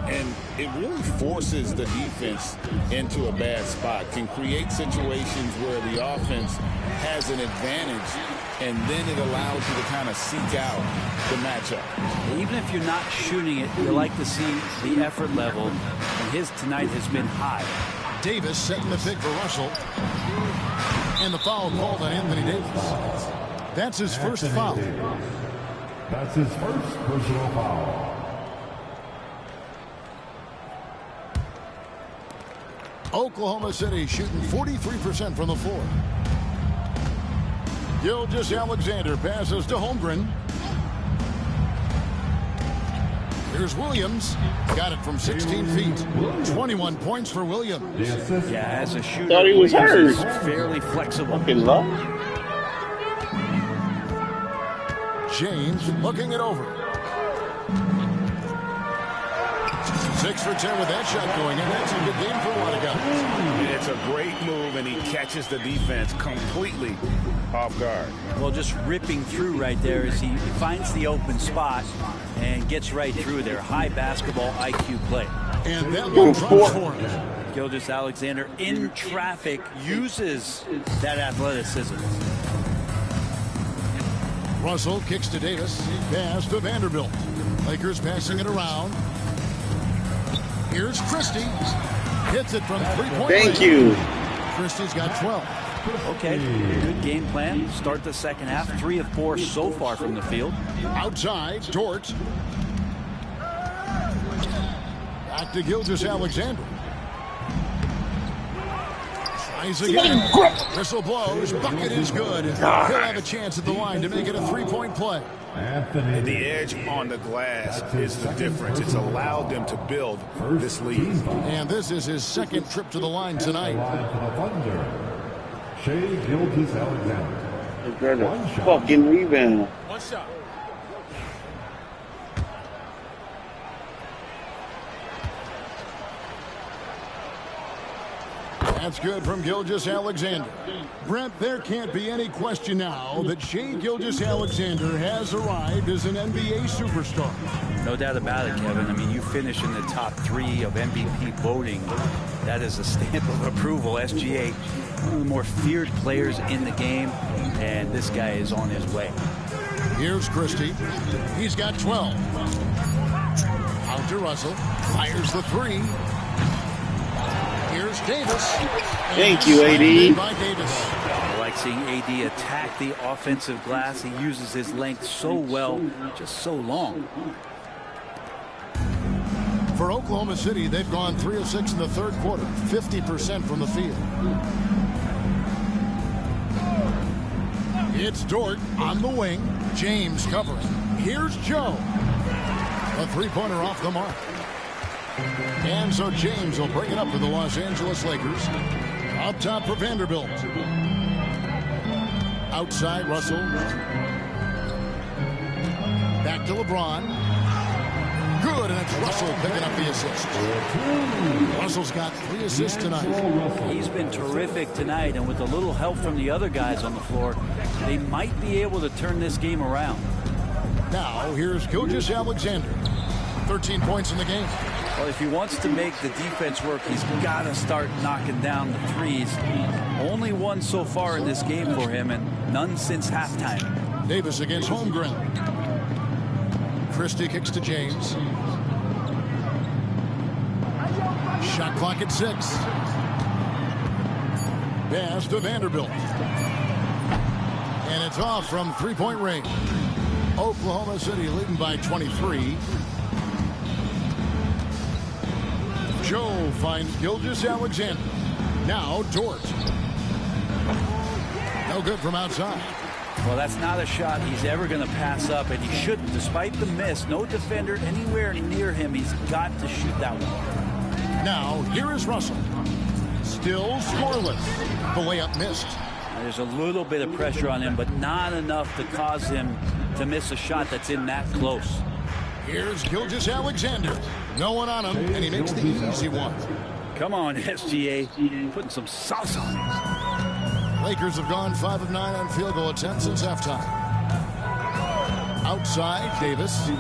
Speaker 13: And it really forces the defense into a bad spot, can create situations where the offense has an advantage, and then it allows you to kind of seek out the matchup.
Speaker 7: Even if you're not shooting it, you like to see the effort level, and his tonight has been high.
Speaker 3: Davis setting the pick for Russell. And the foul called on Anthony Davis. That's his first foul.
Speaker 9: That's his first personal foul.
Speaker 3: Oklahoma City shooting 43% from the floor. Gilgeous-Alexander passes to Holmgren. Here's Williams. Got it from 16 feet. 21 points for Williams.
Speaker 7: Yeah, as a shooter,
Speaker 8: Thought he was
Speaker 7: Williams
Speaker 8: hurt.
Speaker 7: is fairly flexible.
Speaker 8: Fucking low.
Speaker 3: James looking it over. 6 for 10 with that shot going in. That's a good game for a lot of guys.
Speaker 5: It's a great move, and he catches the defense completely off guard.
Speaker 7: Well, just ripping through right there as he finds the open spot and gets right through there. High basketball IQ play.
Speaker 3: And that one transformed.
Speaker 7: Gilgeous-Alexander in traffic uses that athleticism.
Speaker 3: Russell kicks to Davis. Pass to Vanderbilt. Lakers passing it around. Here's Christie. Hits it from 3-point
Speaker 8: Thank
Speaker 3: range.
Speaker 8: you.
Speaker 3: Christie's got 12.
Speaker 7: Okay, good game plan. Start the second half. 3 of 4 so far from the field.
Speaker 3: Outside, Dort. Back to Gilgeous-Alexander. Tries again. Whistle blows. Bucket is good. He'll have a chance at the line to make it a 3-point play.
Speaker 5: And the edge on the glass is the difference. It's allowed them to build this lead.
Speaker 3: And this is his second trip to the line tonight.
Speaker 9: Shai Gilgeous-Alexander.
Speaker 8: Fucking rebound.
Speaker 12: One shot.
Speaker 3: That's good from Gilgeous-Alexander. Brent, there can't be any question now that Shai Gilgeous-Alexander has arrived as an NBA superstar.
Speaker 7: No doubt about it, Kevin. I mean, you finish in the top 3 of MVP voting. That is a stamp of approval. SGA, one of the more feared players in the game, and this guy is on his way.
Speaker 3: Here's Christie. He's got 12. Out to Russell. Fires the 3. Here's Davis.
Speaker 8: Thank you, AD.
Speaker 3: By Davis.
Speaker 7: I like seeing AD attack the offensive glass. He uses his length so well, just so long.
Speaker 3: For Oklahoma City, they've gone 3 of 6 in the third quarter, 50% from the field. It's Dort on the wing. James covering. Here's Joe. A 3-pointer off the mark. And so James will bring it up for the Los Angeles Lakers. Up top for Vanderbilt. Outside, Russell. Back to LeBron. Good, and it's Russell picking up the assist. Russell's got 3 assists tonight.
Speaker 7: He's been terrific tonight, and with a little help from the other guys on the floor, they might be able to turn this game around.
Speaker 3: Now, here's Gilgeous-Alexander. 13 points in the game.
Speaker 7: Well, if he wants to make the defense work, he's got to start knocking down the threes. Only one so far in this game for him, and none since halftime.
Speaker 3: Davis against Holmgren. Christie kicks to James. Shot clock at 6. Pass to Vanderbilt. And it's off from 3-point range. Oklahoma City leading by 23. Joe finds Gilgeous-Alexander. Now Dort. No good from outside.
Speaker 7: Well, that's not a shot he's ever going to pass up, and he shouldn't. Despite the miss, no defender anywhere near him. He's got to shoot that one.
Speaker 3: Now, here is Russell. Still scoreless. The layup missed.
Speaker 7: There's a little bit of pressure on him, but not enough to cause him to miss a shot that's in that close.
Speaker 3: Here's Gilgeous-Alexander. No one on him, and he makes the easy one.
Speaker 7: Come on, SGA. Putting some sauce on it.
Speaker 3: Lakers have gone 5 of 9 on field goal attempts since halftime. Outside, Davis.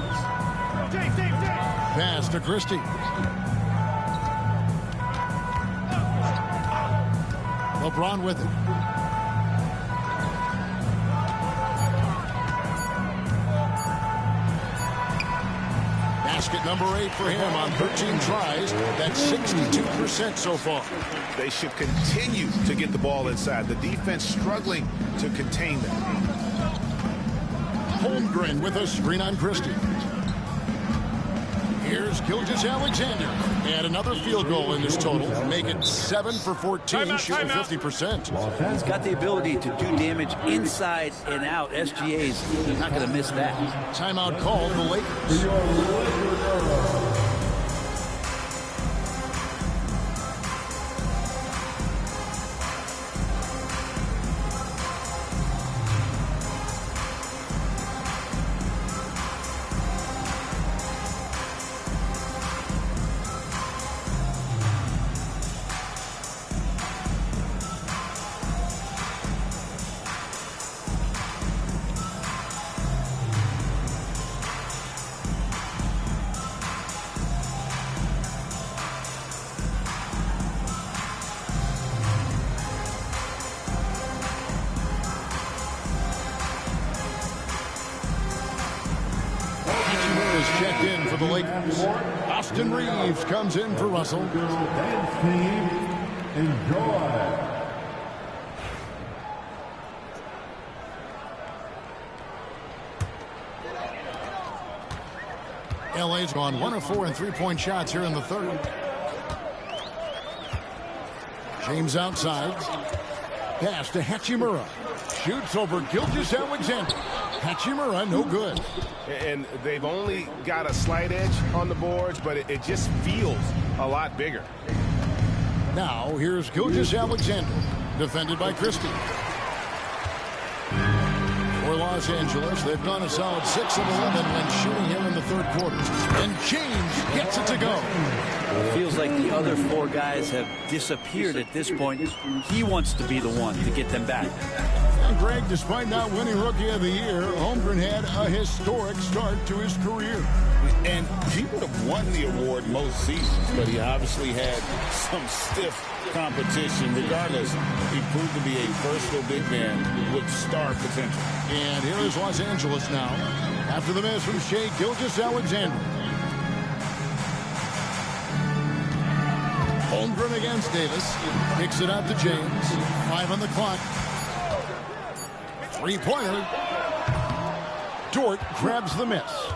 Speaker 3: Pass to Christie. LeBron with it. Basket number 8 for him on 13 tries. That's 62% so far.
Speaker 10: They should continue to get the ball inside. The defense struggling to contain them.
Speaker 3: Holmgren with a screen on Christie. Here's Gilgeous-Alexander. And another field goal in this total. Make it 7 for 14, shooting 50%.
Speaker 7: He's got the ability to do damage inside and out. SGA's not going to miss that.
Speaker 3: Timeout called the Lakers. Checked in for the Lakers. Austin Reeves comes in for Russell.
Speaker 9: Dance team, enjoy.
Speaker 3: LA's gone 1 of 4 in 3-point shots here in the third. James outside. Pass to Hachimura. Shoots over Gilgeous-Alexander. Hachimura, no good.
Speaker 10: And they've only got a slight edge on the boards, but it just feels a lot bigger.
Speaker 3: Now, here's Gilgeous-Alexander, defended by Christie. For Los Angeles, they've gone a solid 6 of 11 when shooting here in the third quarter. And James gets it to go.
Speaker 7: It feels like the other 4 guys have disappeared at this point. He wants to be the one to get them back.
Speaker 3: And Greg, despite not winning Rookie of the Year, Holmgren had a historic start to his career.
Speaker 13: And he would have won the award most seasons, but he obviously had some stiff competition. Regardless, he proved to be a versatile big man with star potential.
Speaker 3: And here is Los Angeles now, after the miss from Shai Gilgeous-Alexander. Holmgren against Davis. Kicks it out to James. 5 on the clock. 3-pointer. Dort grabs the miss.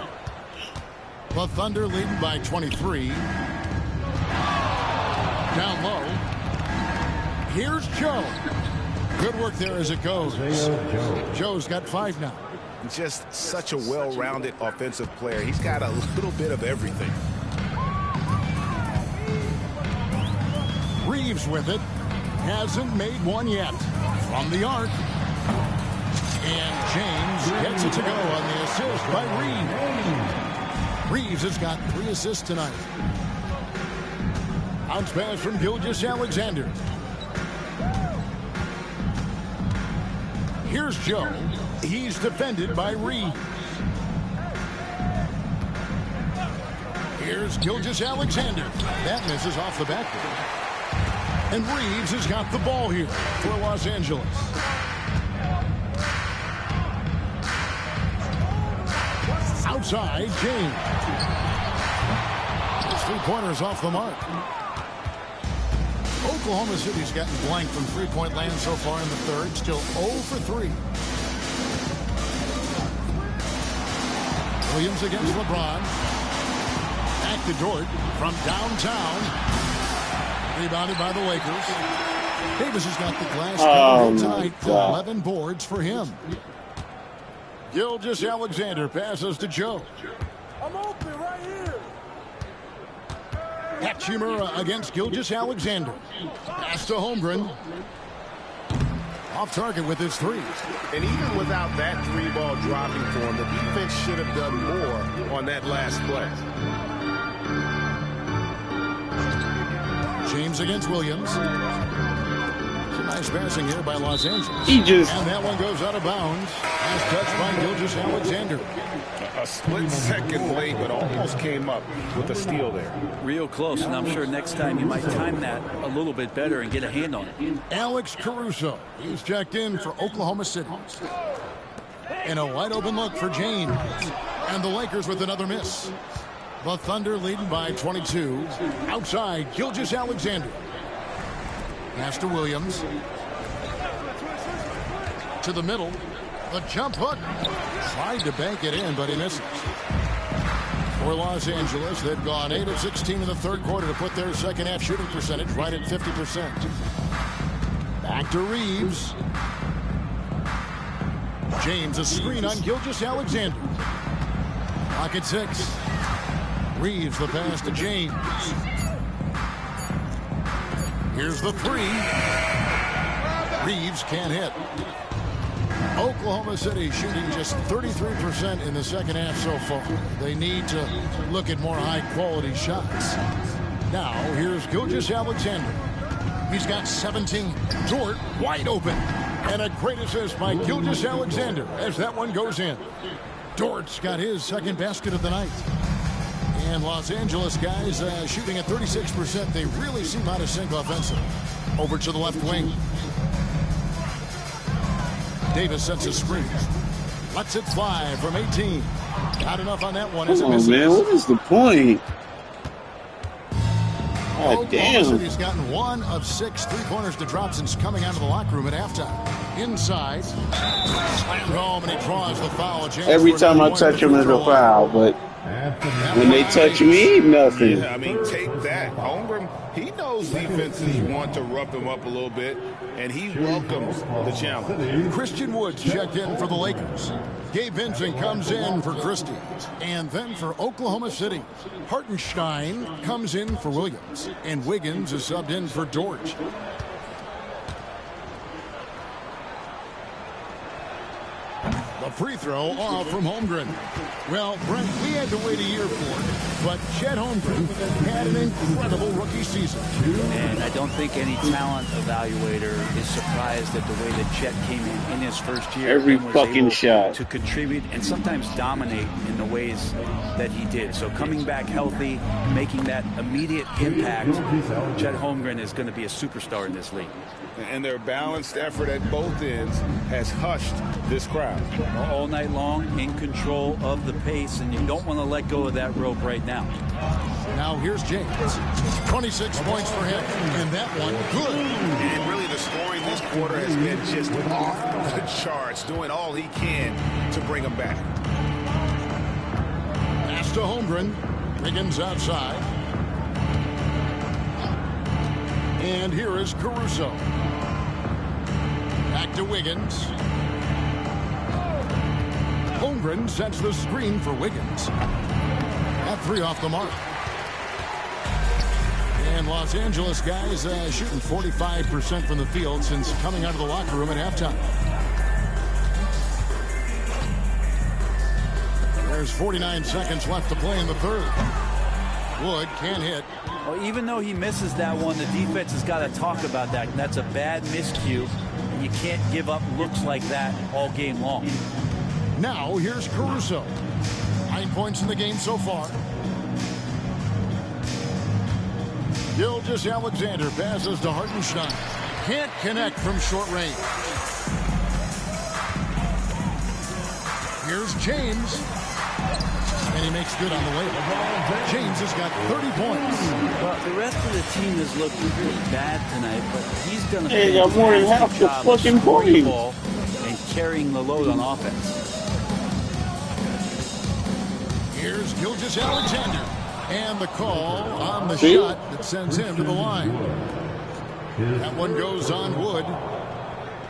Speaker 3: The Thunder leading by 23. Down low. Here's Joe. Good work there as it goes. Joe's got 5 now.
Speaker 10: Just such a well-rounded offensive player. He's got a little bit of everything.
Speaker 3: Reeves with it. Hasn't made one yet. From the arc. And James gets it to go on the assist by Reeves. Reeves has got 3 assists tonight. Bounce pass from Gilgeous-Alexander. Here's Joe. He's defended by Reeves. Here's Gilgeous-Alexander. That misses off the backboard. And Reeves has got the ball here for Los Angeles. Outside, James. His 3-pointers off the mark. Oklahoma City's gotten blank from three-point land so far in the third. Still 0 for 3. Williams against LeBron. Back to Dort from downtown. Rebounded by the Lakers. Davis has got the glass tonight. 11 boards for him. Gilgeous-Alexander passes to Joe.
Speaker 11: I'm open right here.
Speaker 3: Hachimura against Gilgeous-Alexander. Pass to Holmgren. Off target with his 3.
Speaker 10: And even without that 3-ball dropping for him, the defense should have done more on that last play.
Speaker 3: James against Williams. Some nice passing here by Los Angeles. And that one goes out of bounds. As touched by Gilgeous-Alexander.
Speaker 10: A split second late, but almost came up with a steal there.
Speaker 7: Real close, and I'm sure next time you might time that a little bit better and get a hand on it.
Speaker 3: Alex Caruso. He's checked in for Oklahoma City. And a wide open look for James. And the Lakers with another miss. The Thunder leading by 22. Outside, Gilgeous-Alexander. Pass to Williams. To the middle. The jump hook. Tried to bank it in, but he misses. For Los Angeles, they've gone 8 of 16 in the third quarter to put their second half shooting percentage right at 50%. Back to Reeves. James, a screen on Gilgeous-Alexander. Pocket 6. Reeves, the pass to James. Here's the 3. Reeves can't hit. Oklahoma City shooting just 33% in the second half so far. They need to look at more high-quality shots. Now, here's Gilgeous-Alexander. He's got 17. Dort wide open. And a great assist by Gilgeous-Alexander as that one goes in. Dort's got his second basket of the night. And Los Angeles guys shooting at 36%. They really seem out of sync offensively. Over to the left wing. Davis sets a screen. Lets it fly from 18. Not enough on that one.
Speaker 8: Come on, man. What is the point? Oh, damn.
Speaker 3: City's gotten 1 of 6 3-pointers to drop since coming out of the locker room at halftime. Inside. Slammed home, and he draws the foul.
Speaker 8: Every time I touch him, it's a foul, but when they touch me, nothing.
Speaker 10: Yeah, I mean, take that. Holmgren, he knows defenses want to rough him up a little bit, and he welcomes the challenge.
Speaker 3: Christian Woods checked in for the Lakers. Gabe Vincent comes in for Christie. And then for Oklahoma City, Hartenstein comes in for Williams. And Wiggins is subbed in for Dort. The free throw off from Holmgren. Well, Brent, we had to wait a year for it, but Chet Holmgren had an incredible rookie season.
Speaker 7: And I don't think any talent evaluator is surprised at the way that Chet came in his first year.
Speaker 8: Every
Speaker 7: and was
Speaker 8: fucking
Speaker 7: able
Speaker 8: shot.
Speaker 7: to contribute and sometimes dominate in the ways that he did. So coming back healthy, making that immediate impact, Chet Holmgren is going to be a superstar in this league.
Speaker 10: And their balanced effort at both ends has hushed this crowd.
Speaker 7: All night long, in control of the pace, and you don't want to let go of that rope right now.
Speaker 3: Now here's James. 26 points for him, and that one good.
Speaker 10: And really the scoring this quarter has been just off the charts, doing all he can to bring him back.
Speaker 3: Pass to Holmgren. Wiggins outside. And here is Caruso. Back to Wiggins. Holmgren sets the screen for Wiggins. That 3 off the mark. And Los Angeles guys shooting 45% from the field since coming out of the locker room at halftime. There's 49 seconds left to play in the third. Wood can't hit.
Speaker 7: Well, even though he misses that one, the defense has got to talk about that. That's a bad miscue. And you can't give up looks like that all game long.
Speaker 3: Now here's Caruso. 9 points in the game so far. Gilgeous-Alexander passes to Hartenstein. Can't connect from short range. Here's James. And he makes good on the way. James has got 30 points.
Speaker 7: Well, the rest of the team has looked really bad tonight, but he's going to
Speaker 8: They got more than half the fucking
Speaker 7: ball and carrying the load on offense.
Speaker 3: Here's Gilgeous-Alexander. And the call on the shot that sends him to the line. That one goes on Wood.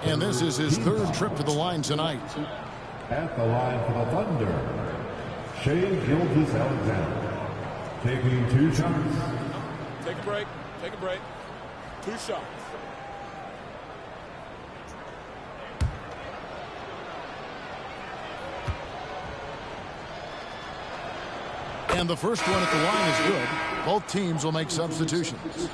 Speaker 3: And this is his third trip to the line tonight.
Speaker 9: At the line for the Thunder, Shai Gilgeous-Alexander, taking 2 shots.
Speaker 14: Take a break. Take a break. 2 shots.
Speaker 3: And the first one at the line is good. Both teams will make substitutions.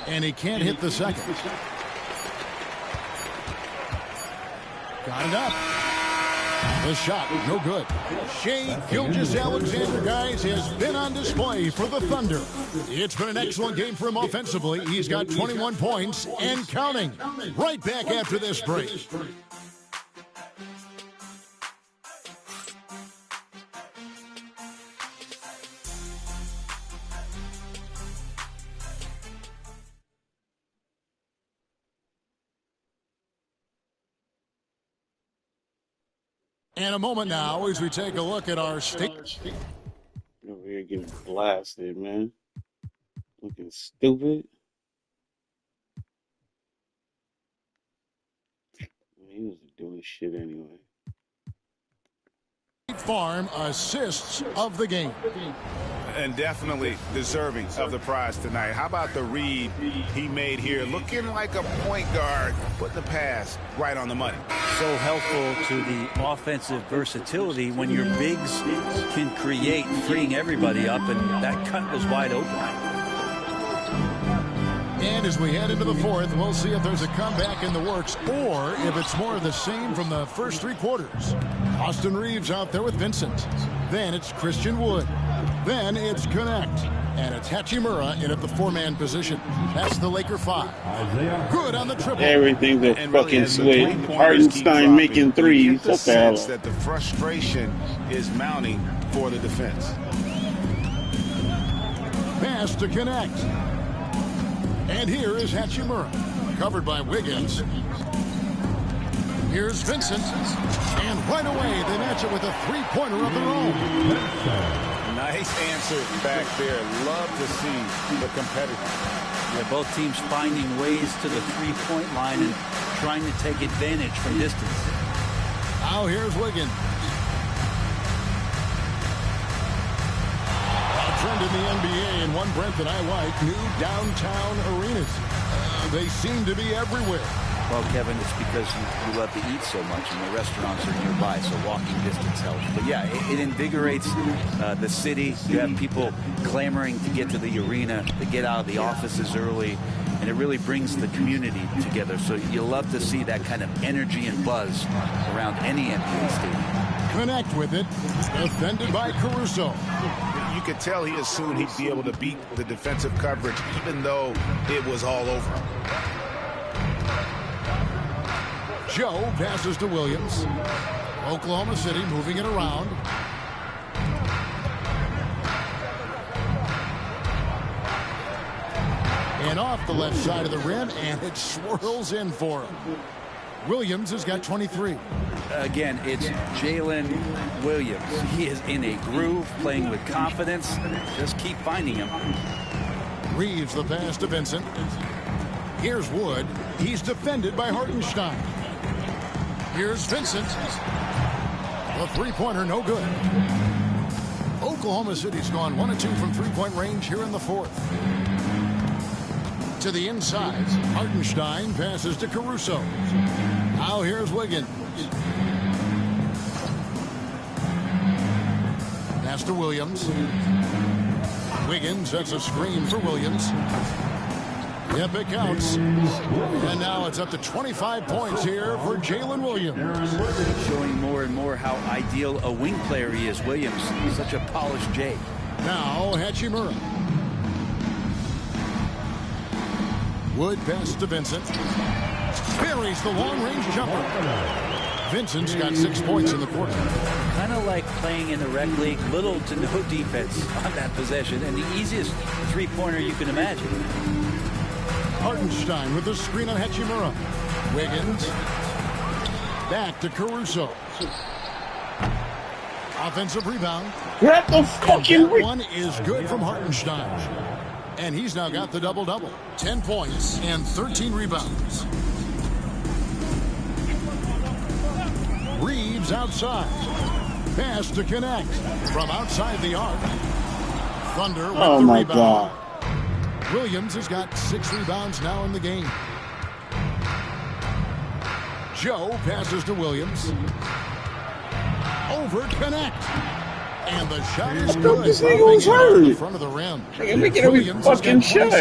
Speaker 3: And he can't hit the second. Got it up. The shot, no good. Shai Gilgeous-Alexander, guys, has been on display for the Thunder. It's been an excellent game for him offensively. He's got 21 points and counting. Right back after this break. And a moment now as we take a look at our state.
Speaker 8: Over here getting blasted, man. Looking stupid. He was doing shit anyway.
Speaker 3: Farm assists of the game.
Speaker 5: And definitely deserving of the prize tonight. How about the read he made here? Looking like a point guard, putting the pass right on the money.
Speaker 7: So helpful to the offensive versatility when your bigs can create, freeing everybody up, and that cut was wide open.
Speaker 3: And as we head into the fourth, we'll see if there's a comeback in the works or if it's more of the same from the first 3 quarters. Austin Reeves out there with Vincent. Then it's Christian Wood. Then it's Connect. And it's Hachimura in at the 4-man position. That's the Laker 5. Good on the triple.
Speaker 8: Everything that fucking switch. Hartenstein making threes.
Speaker 5: The sense that the frustration is mounting for the defense.
Speaker 3: Pass to Connect. And here is Hachimura. Covered by Wiggins. Here's Vincent. And right away, they match it with a 3-pointer of their own.
Speaker 5: Nice answer back there. Love to see the competitor.
Speaker 7: Yeah, both teams finding ways to the 3-point line and trying to take advantage from distance.
Speaker 3: Now here's Wiggins. A trend in the NBA and one, Brent, that I like, new downtown arenas. They seem to be everywhere.
Speaker 6: Well, Kevin, it's because you love to eat so much and the restaurants are nearby, so walking distance helps.
Speaker 7: But yeah, it invigorates the city. You have people clamoring to get to the arena, to get out of the offices early, and it really brings the community together. So you love to see that kind of energy and buzz around any NBA stadium.
Speaker 3: Connect with it. Defended by Caruso.
Speaker 5: You could tell he assumed he'd be able to beat the defensive coverage, even though it was all over him.
Speaker 3: Joe passes to Williams. Oklahoma City moving it around. And off the left side of the rim, and it swirls in for him. Williams has got 23.
Speaker 7: Again, it's Jalen Williams. He is in a groove, playing with confidence. Just keep finding him.
Speaker 3: Reeves the pass to Vincent. Here's Wood. He's defended by Hartenstein. Here's Vincent. The three-pointer, no good. Oklahoma City's gone 1 of 2 from three-point range here in the fourth. To the inside, Hartenstein passes to Caruso. Now here's Wiggins. Pass to Williams. Wiggins sets a screen for Williams. Yep, it counts. And now it's up to 25 points here for Jalen Williams.
Speaker 7: Showing more and more how ideal a wing player he is, Williams. Such a polished J.
Speaker 3: Now Hachimura. Wood passes to Vincent. Buries the long-range jumper. Vincent's got 6 points in the quarter.
Speaker 7: Kind of like playing in the rec league, little to no defense on that possession, and the easiest three-pointer you can imagine.
Speaker 3: Hartenstein with the screen on Hachimura. Wiggins. Back to Caruso. Offensive rebound.
Speaker 8: What the fucking...
Speaker 3: That one is good from Hartenstein. And he's now got the double-double. 10 points and 13 rebounds. Reeves outside. Pass to connect. From outside the arc. Thunder with the rebound. God. Williams has got 6 rebounds now in the game. Joe passes to Williams. Over connect. And the shot is good. In front of the rim.
Speaker 8: Williams fucking shot.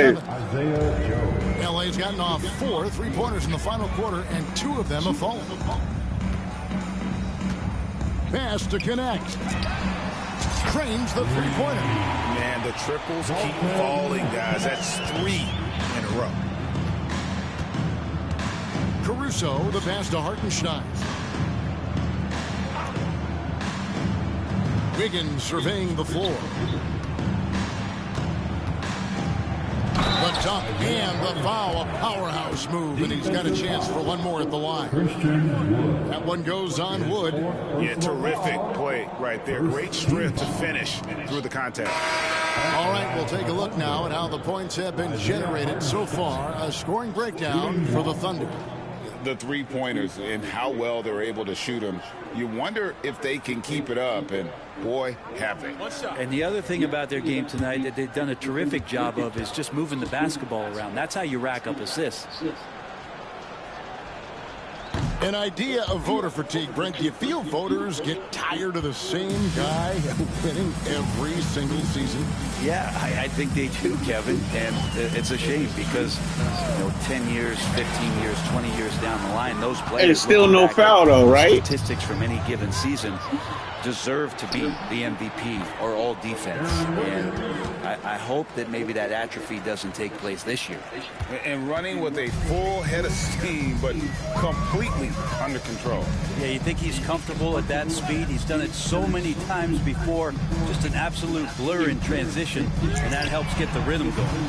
Speaker 3: LA's gotten off 4 3-pointers in the final quarter, and 2 of them have fallen. Pass to connect. Trains the three-pointer.
Speaker 5: Man, the triples keep falling, guys. That's 3 in a row.
Speaker 3: Caruso, the pass to Hartenstein. Wiggins surveying the floor. The dunk and the foul, a powerhouse move, and he's got a chance for one more at the line. That one goes on Wood.
Speaker 5: Yeah, terrific play right there. Great strength to finish through the contact.
Speaker 3: All right, we'll take a look now at how the points have been generated so far. A scoring breakdown for the Thunder.
Speaker 13: The three-pointers and how well they're able to shoot them. You wonder if they can keep it up, and boy, have they.
Speaker 7: And the other thing about their game tonight that they've done a terrific job of is just moving the basketball around. That's how you rack up assists.
Speaker 3: An idea of voter fatigue, Brent. Do you feel voters get tired of the same guy winning every single season?
Speaker 7: Yeah, I think they do, Kevin. And it's a shame because, 10 years, 15 years, 20 years down the line, those players...
Speaker 8: And it's still no foul, though, right?
Speaker 7: Statistics from any given season deserve to be the MVP or all defense. And I hope that maybe that atrophy doesn't take place this year.
Speaker 13: And running with a full head of steam, but completely under control.
Speaker 7: Yeah, you think he's comfortable at that speed? He's done it so many times before. Just an absolute blur in transition, and that helps get the rhythm going.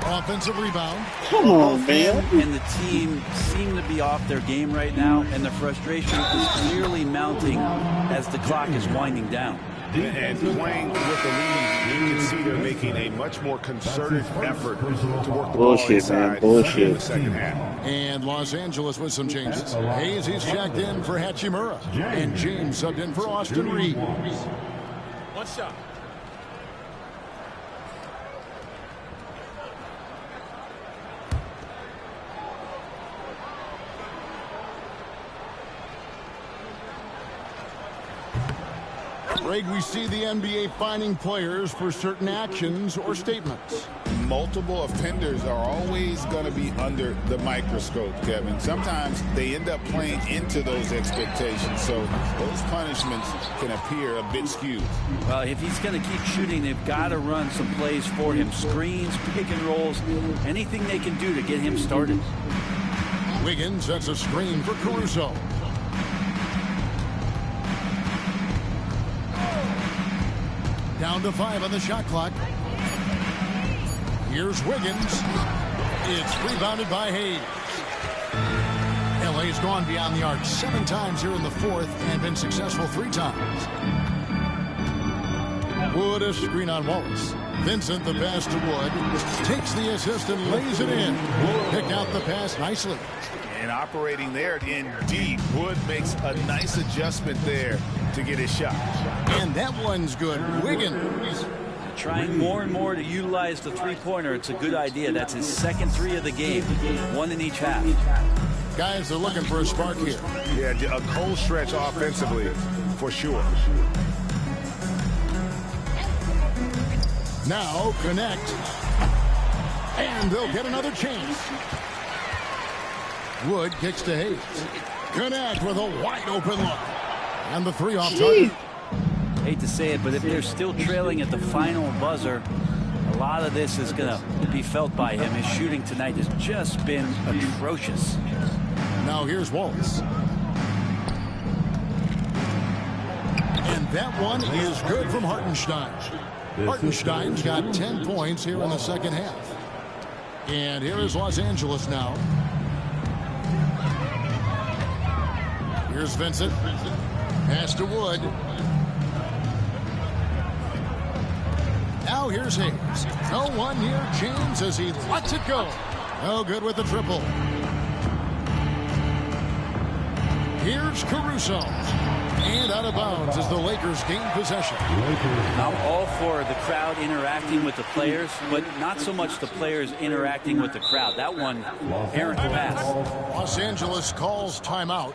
Speaker 3: Offensive rebound.
Speaker 8: Come on, man.
Speaker 7: And the team seem to be off their game right now, and the frustration is clearly mounting as the clock is winding down.
Speaker 5: And playing with the lead, you can see they're making a much more concerted effort to work the ball inside in the second half.
Speaker 3: And Los Angeles with some changes. Hayes, he's checked in for Hachimura. And James subbed in for Austin Reed.
Speaker 14: One shot.
Speaker 3: Greg, we see the NBA fining players for certain actions or statements.
Speaker 13: Multiple offenders are always going to be under the microscope, Kevin. Sometimes they end up playing into those expectations, so those punishments can appear a bit skewed.
Speaker 7: Well, if he's going to keep shooting, they've got to run some plays for him. Screens, pick and rolls, anything they can do to get him started.
Speaker 3: Wiggins sets a screen for Caruso. Down to 5 on the shot clock. Here's Wiggins. It's rebounded by Hayes. LA he's gone beyond the arc 7 times here in the fourth and been successful 3 times. Wood a screen on Wallace. Vincent the pass to Wood. Takes the assist and lays it in. Wood picked out the pass nicely.
Speaker 5: And operating there in deep, Wood makes a nice adjustment there to get his shot.
Speaker 3: And that one's good. Wiggins.
Speaker 7: Trying more and more to utilize the three-pointer. It's a good idea. That's his second 3 of the game. 1 in each half.
Speaker 3: Guys, they're looking for a spark here.
Speaker 5: Yeah, a cold stretch offensively, for sure.
Speaker 3: Now connect. And they'll get another chance. Wood kicks to Hayes. Connect with a wide open look. And the 3 off target.
Speaker 7: Hate to say it, but if they're still trailing at the final buzzer, a lot of this is going to be felt by him. His shooting tonight has just been atrocious.
Speaker 3: Now here's Wallace. And that one is good from Hartenstein. Hartenstein's got 10 points here in the second half. And here is Los Angeles now. Here's Vincent. Pass to Wood. Now here's Hayes. No one near James as he lets it go. No good with the triple. Here's Caruso. And out of bounds as the Lakers gain possession.
Speaker 7: I'm all for the crowd interacting with the players, but not so much the players interacting with the crowd. That one, errant pass.
Speaker 3: Los Angeles calls timeout.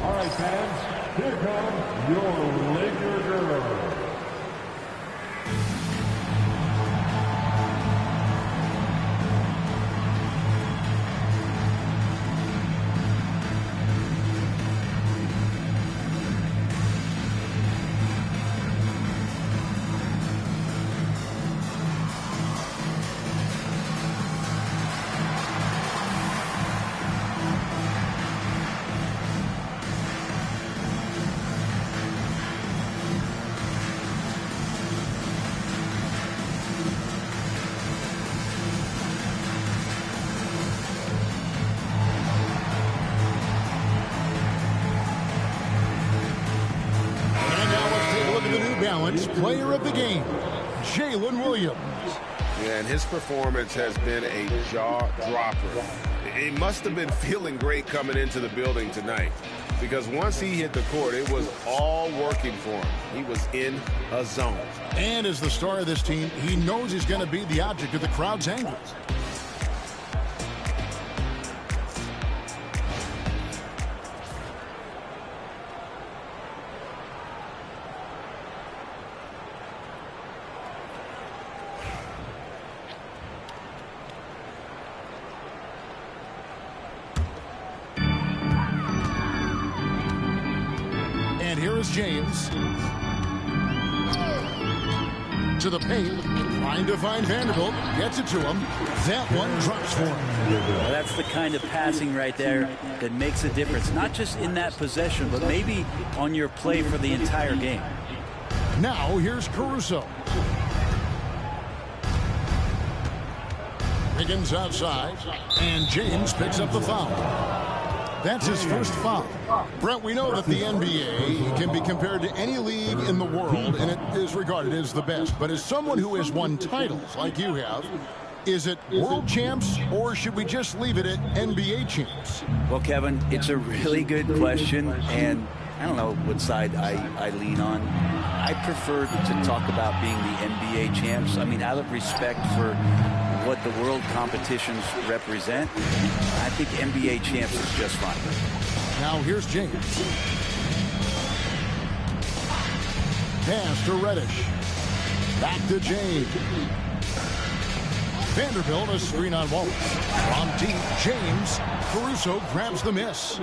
Speaker 9: All right, fans, here comes your Laker girl.
Speaker 3: Player of the game, Jalen Williams.
Speaker 10: Yeah, and his performance has been a jaw-dropper. He must have been feeling great coming into the building tonight, because once he hit the court, it was all working for him. He was in a zone.
Speaker 3: And as the star of this team, he knows he's going to be the object of the crowd's anger. James to the paint, trying to find Vanderbilt, gets it to him. That one drops for him.
Speaker 7: Well, that's the kind of passing right there that makes a difference, not just in that possession, but maybe on your play for the entire game.
Speaker 3: Now here's Caruso. Wiggins outside, and James picks up the foul. That's his first foul. Brent, we know that the NBA can be compared to any league in the world, and it is regarded as the best. But as someone who has won titles like you have, is it world champs, or should we just leave it at NBA champs?
Speaker 7: Well, Kevin, it's a really good question, and I don't know what side I lean on. I prefer to talk about being the NBA champs. I mean, out of respect for what the world competitions represent, I think NBA champs is just fine.
Speaker 3: Now here's James. Pass to Reddish. Back to James. Vanderbilt, a screen on Wallace. From deep, James. Caruso grabs the miss.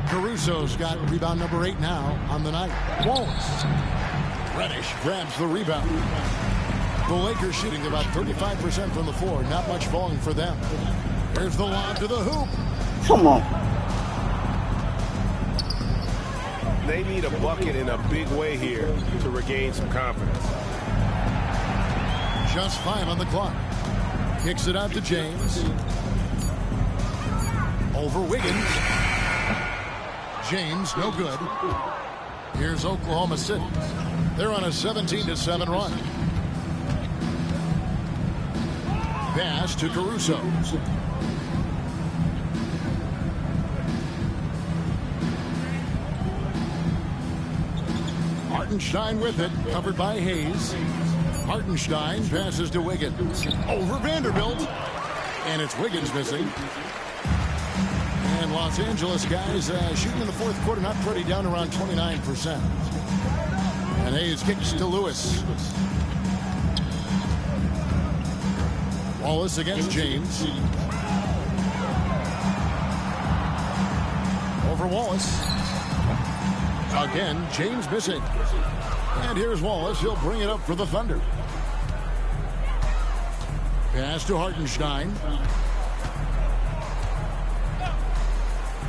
Speaker 3: Caruso's got rebound number 8 now on the night. Wallace. Reddish grabs the rebound. The Lakers shooting about 35% from the floor. Not much falling for them. Here's the lob to the hoop.
Speaker 8: Come on.
Speaker 10: They need a bucket in a big way here to regain some confidence.
Speaker 3: Just 5 on the clock. Kicks it out to James. Over Wiggins. James, no good. Here's Oklahoma City. They're on a 17-7 run. Pass to Caruso. Hartenstein with it, covered by Hayes. Hartenstein passes to Wiggins. Over Vanderbilt. And it's Wiggins missing. And Los Angeles guys shooting in the fourth quarter, not pretty, down around 29%. And Hayes kicks to Lewis. Wallace against James. Over Wallace. Again, James missing. And here's Wallace. He'll bring it up for the Thunder. Pass to Hartenstein.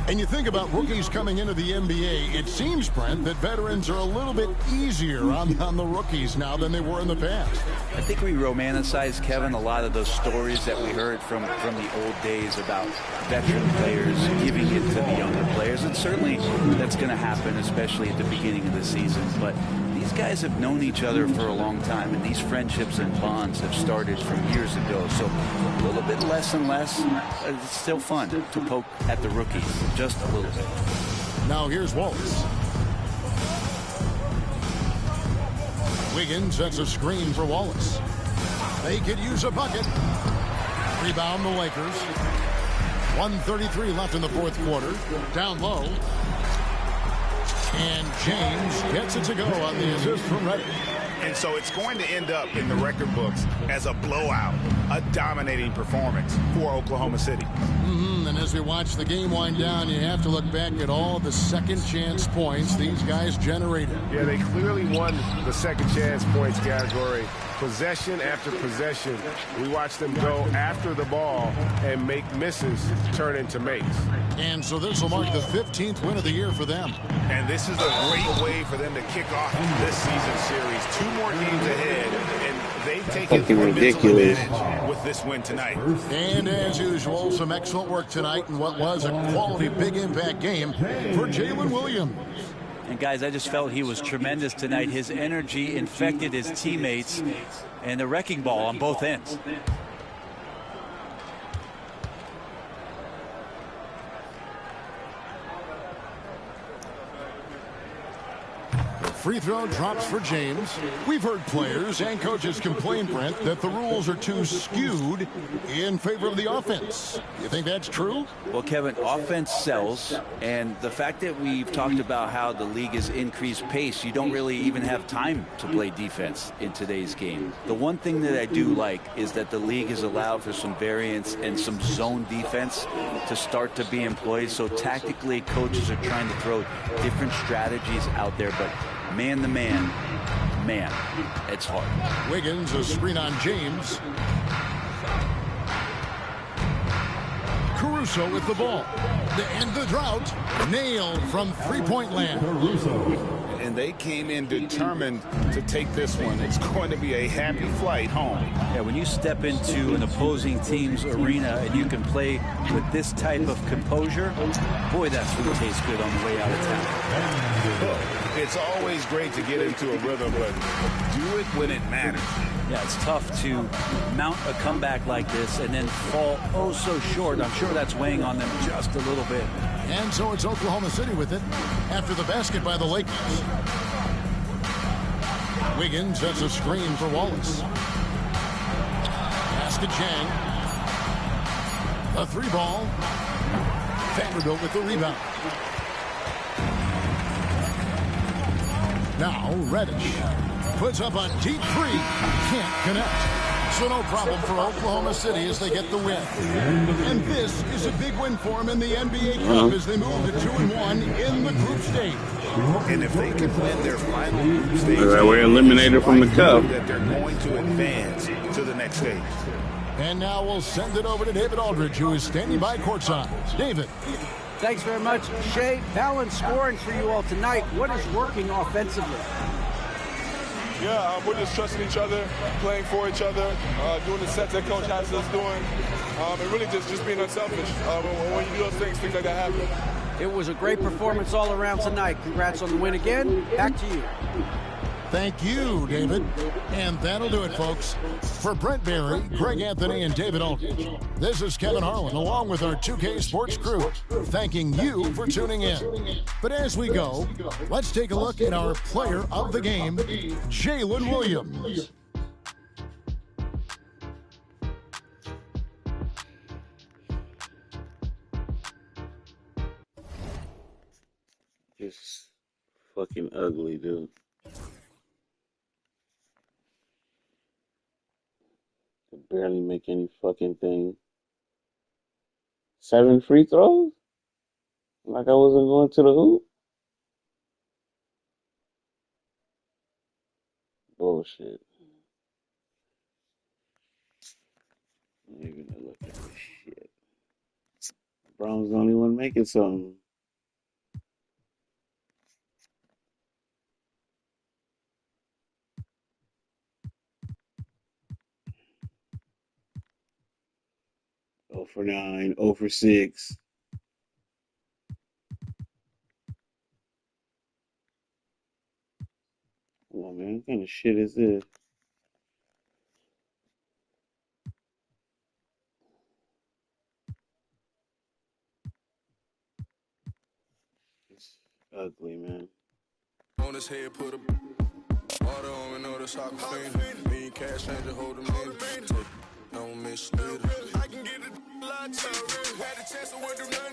Speaker 3: And you think about rookies coming into the NBA, it seems, Brent, that veterans are a little bit easier on the rookies now than they were in the past.
Speaker 7: I think we romanticize, Kevin, a lot of those stories that we heard from the old days about veteran players giving it to the younger players. And certainly that's going to happen, especially at the beginning of the season. But these guys have known each other for a long time, and these friendships and bonds have started from years ago. So a little bit less and less. It's still fun to poke at the rookies, just a little bit.
Speaker 3: Now here's Wallace. Wiggins sets a screen for Wallace. They could use a bucket. Rebound the Lakers. 1:33 left in the fourth quarter. Down low. And James gets it to go on the assist from Redick.
Speaker 5: And so it's going to end up in the record books as a blowout, a dominating performance for Oklahoma City.
Speaker 3: And as we watch the game wind down, you have to look back at all the second chance points these guys generated.
Speaker 10: Yeah, they clearly won the second chance points category. Possession after possession, we watch them go after the ball and make misses turn into makes.
Speaker 3: And so this will mark the 15th win of the year for them.
Speaker 5: And this is a great way for them to kick off this season series. 2 more games ahead, and they've taken mental advantage with this win tonight.
Speaker 3: And as usual, some excellent work tonight in what was a quality big impact game for Jalen Williams.
Speaker 7: And guys, I just felt he was tremendous tonight. His energy infected his teammates, and the wrecking ball on both ends.
Speaker 3: Free throw drops for James. We've heard players and coaches complain, Brent, that the rules are too skewed in favor of the offense. You think that's true?
Speaker 7: Well, Kevin, offense sells, and the fact that we've talked about how the league has increased pace, you don't really even have time to play defense in today's game. The one thing that I do like is that the league has allowed for some variance and some zone defense to start to be employed. So tactically, coaches are trying to throw different strategies out there, but man to man, it's hard.
Speaker 3: Wiggins, a screen on James. Caruso with the ball. To end the drought, nailed from three-point land.
Speaker 5: And they came in determined to take this one. It's going to be a happy flight home.
Speaker 7: Yeah, when you step into an opposing team's arena and you can play with this type of composure, boy, that's what tastes good on the way out of town.
Speaker 5: It's always great to get into a rhythm, but do it when it matters.
Speaker 7: Yeah, it's tough to mount a comeback like this and then fall oh so short. I'm sure that's weighing on them just a little bit.
Speaker 3: And so it's Oklahoma City with it after the basket by the Lakers. Wiggins sets a screen for Wallace. Pass to Chang. A 3-ball. Vanderbilt with the rebound. Now Redick puts up a deep 3. Can't connect. So no problem for Oklahoma City as they get the win. And this is a big win for them in the NBA Cup as they move to 2-1 in the group stage.
Speaker 5: And if they can win their final group stage,
Speaker 8: we're eliminated from the cup.
Speaker 5: That they're going to advance to the next stage.
Speaker 3: And now we'll send it over to David Aldridge, who is standing by courtside. David.
Speaker 6: Thanks very much, Shea. Balanced scoring for you all tonight. What is working offensively?
Speaker 14: Yeah, we're just trusting each other, playing for each other, doing the sets that coach has us doing, and really just being unselfish. When you do those things like that happen.
Speaker 6: It was a great performance all around tonight. Congrats on the win again. Back to you.
Speaker 3: Thank you, David. And that'll do it, folks. For Brent Barry, Greg Anthony, and David Aldridge, this is Kevin Harlan, along with our 2K Sports crew, thanking you for tuning in. But as we go, let's take a look at our player of the game, Jalen Williams.
Speaker 8: Just fucking ugly, dude. Could barely make any fucking thing. 7 free throws? Like I wasn't going to the hoop? Bullshit. I'm not even gonna look at this shit. Brown's the only one making something. Oh for 9, 0 for 6. Come on, man. What kind of shit is this? It's ugly, man.
Speaker 14: On his head, put a water on and know the soccer fiend. Me and cash changer hold him in. Don't miss it.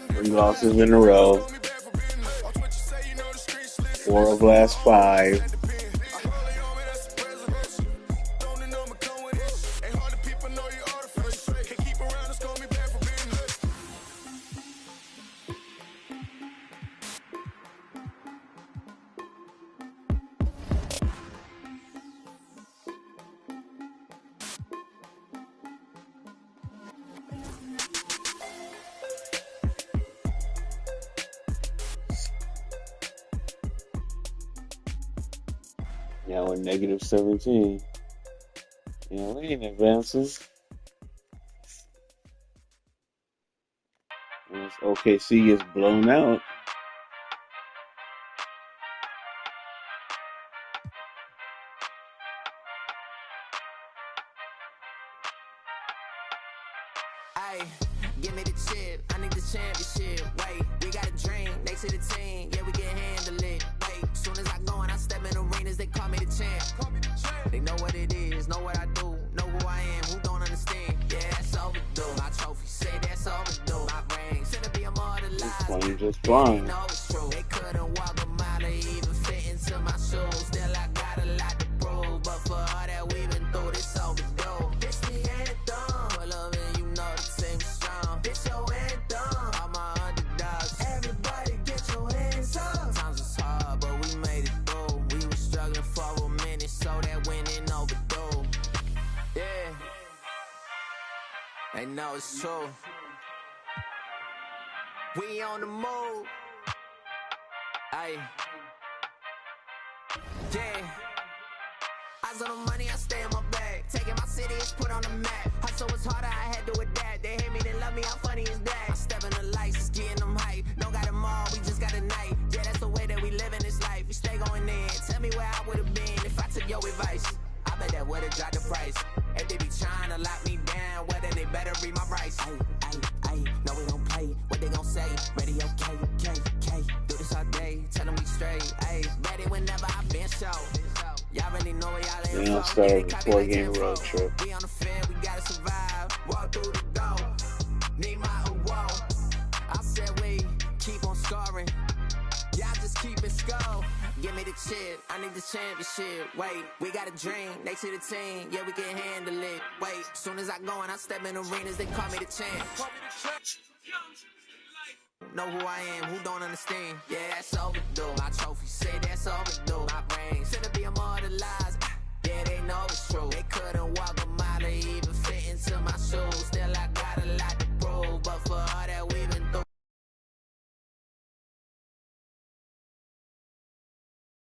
Speaker 8: 3 losses in a row. 4 of last 5. Yeah, we're negative 17. Yeah, we ain't advancing. Once OKC gets blown out.
Speaker 2: Hey, give me the chip. I need the championship. Wait, we got a dream. Next to the team, yeah, we can handle it. Wait, soon as I go and I step in arenas, they call me the champ. They know what it is, know what I do, know who I am, who don't understand. Yeah, that's overdue. My trophy say that's overdue. My ring said to be immortalized.
Speaker 8: Playing just fine.
Speaker 2: They know it's true. They couldn't walk a mile to even fit into my shoes. Still, I got a lot to prove, but for all that we've been through, this overdue. It's the anthem. Pull up and you know the team is strong. It's your anthem. All my underdogs. Everybody get your hands up. Sometimes it's hard, but we made it through. We were struggling for a minute, so that winning overdue. Yeah. They know it's true. We on the move. Aye. Yeah. Eyes on the money, I stay in my bag. Taking my city, it's put on the map. Hustle was harder, I had to adapt. They hate me, they love me, how funny is that? I step in the lights, it's getting them hype. Don't got them all, we just got a night. Yeah, that's the way that we live in this life. We stay going in. Tell me where I would've been if I took your advice. I bet that would've dropped the price. If they be trying to lock me down, well then they better read my rights. Ayy, no we don't play. What they gon' say? Ready, okay. Do this all day, tell them we straight. Ayy, ready whenever I been show. Y'all really know where y'all
Speaker 8: Then I'll start a 4-game road trip.
Speaker 2: We on the field, we gotta survive. Walk through the door. Need my award. I said we keep on scoring. Y'all just keep it score. Give me the chip, I need the championship. Wait, we got a dream, next to the team, yeah, we can handle it. Wait, soon as I go and I step in arenas, they call me the champ. Know who I am, who don't understand. Yeah, that's overdue. My trophy say that's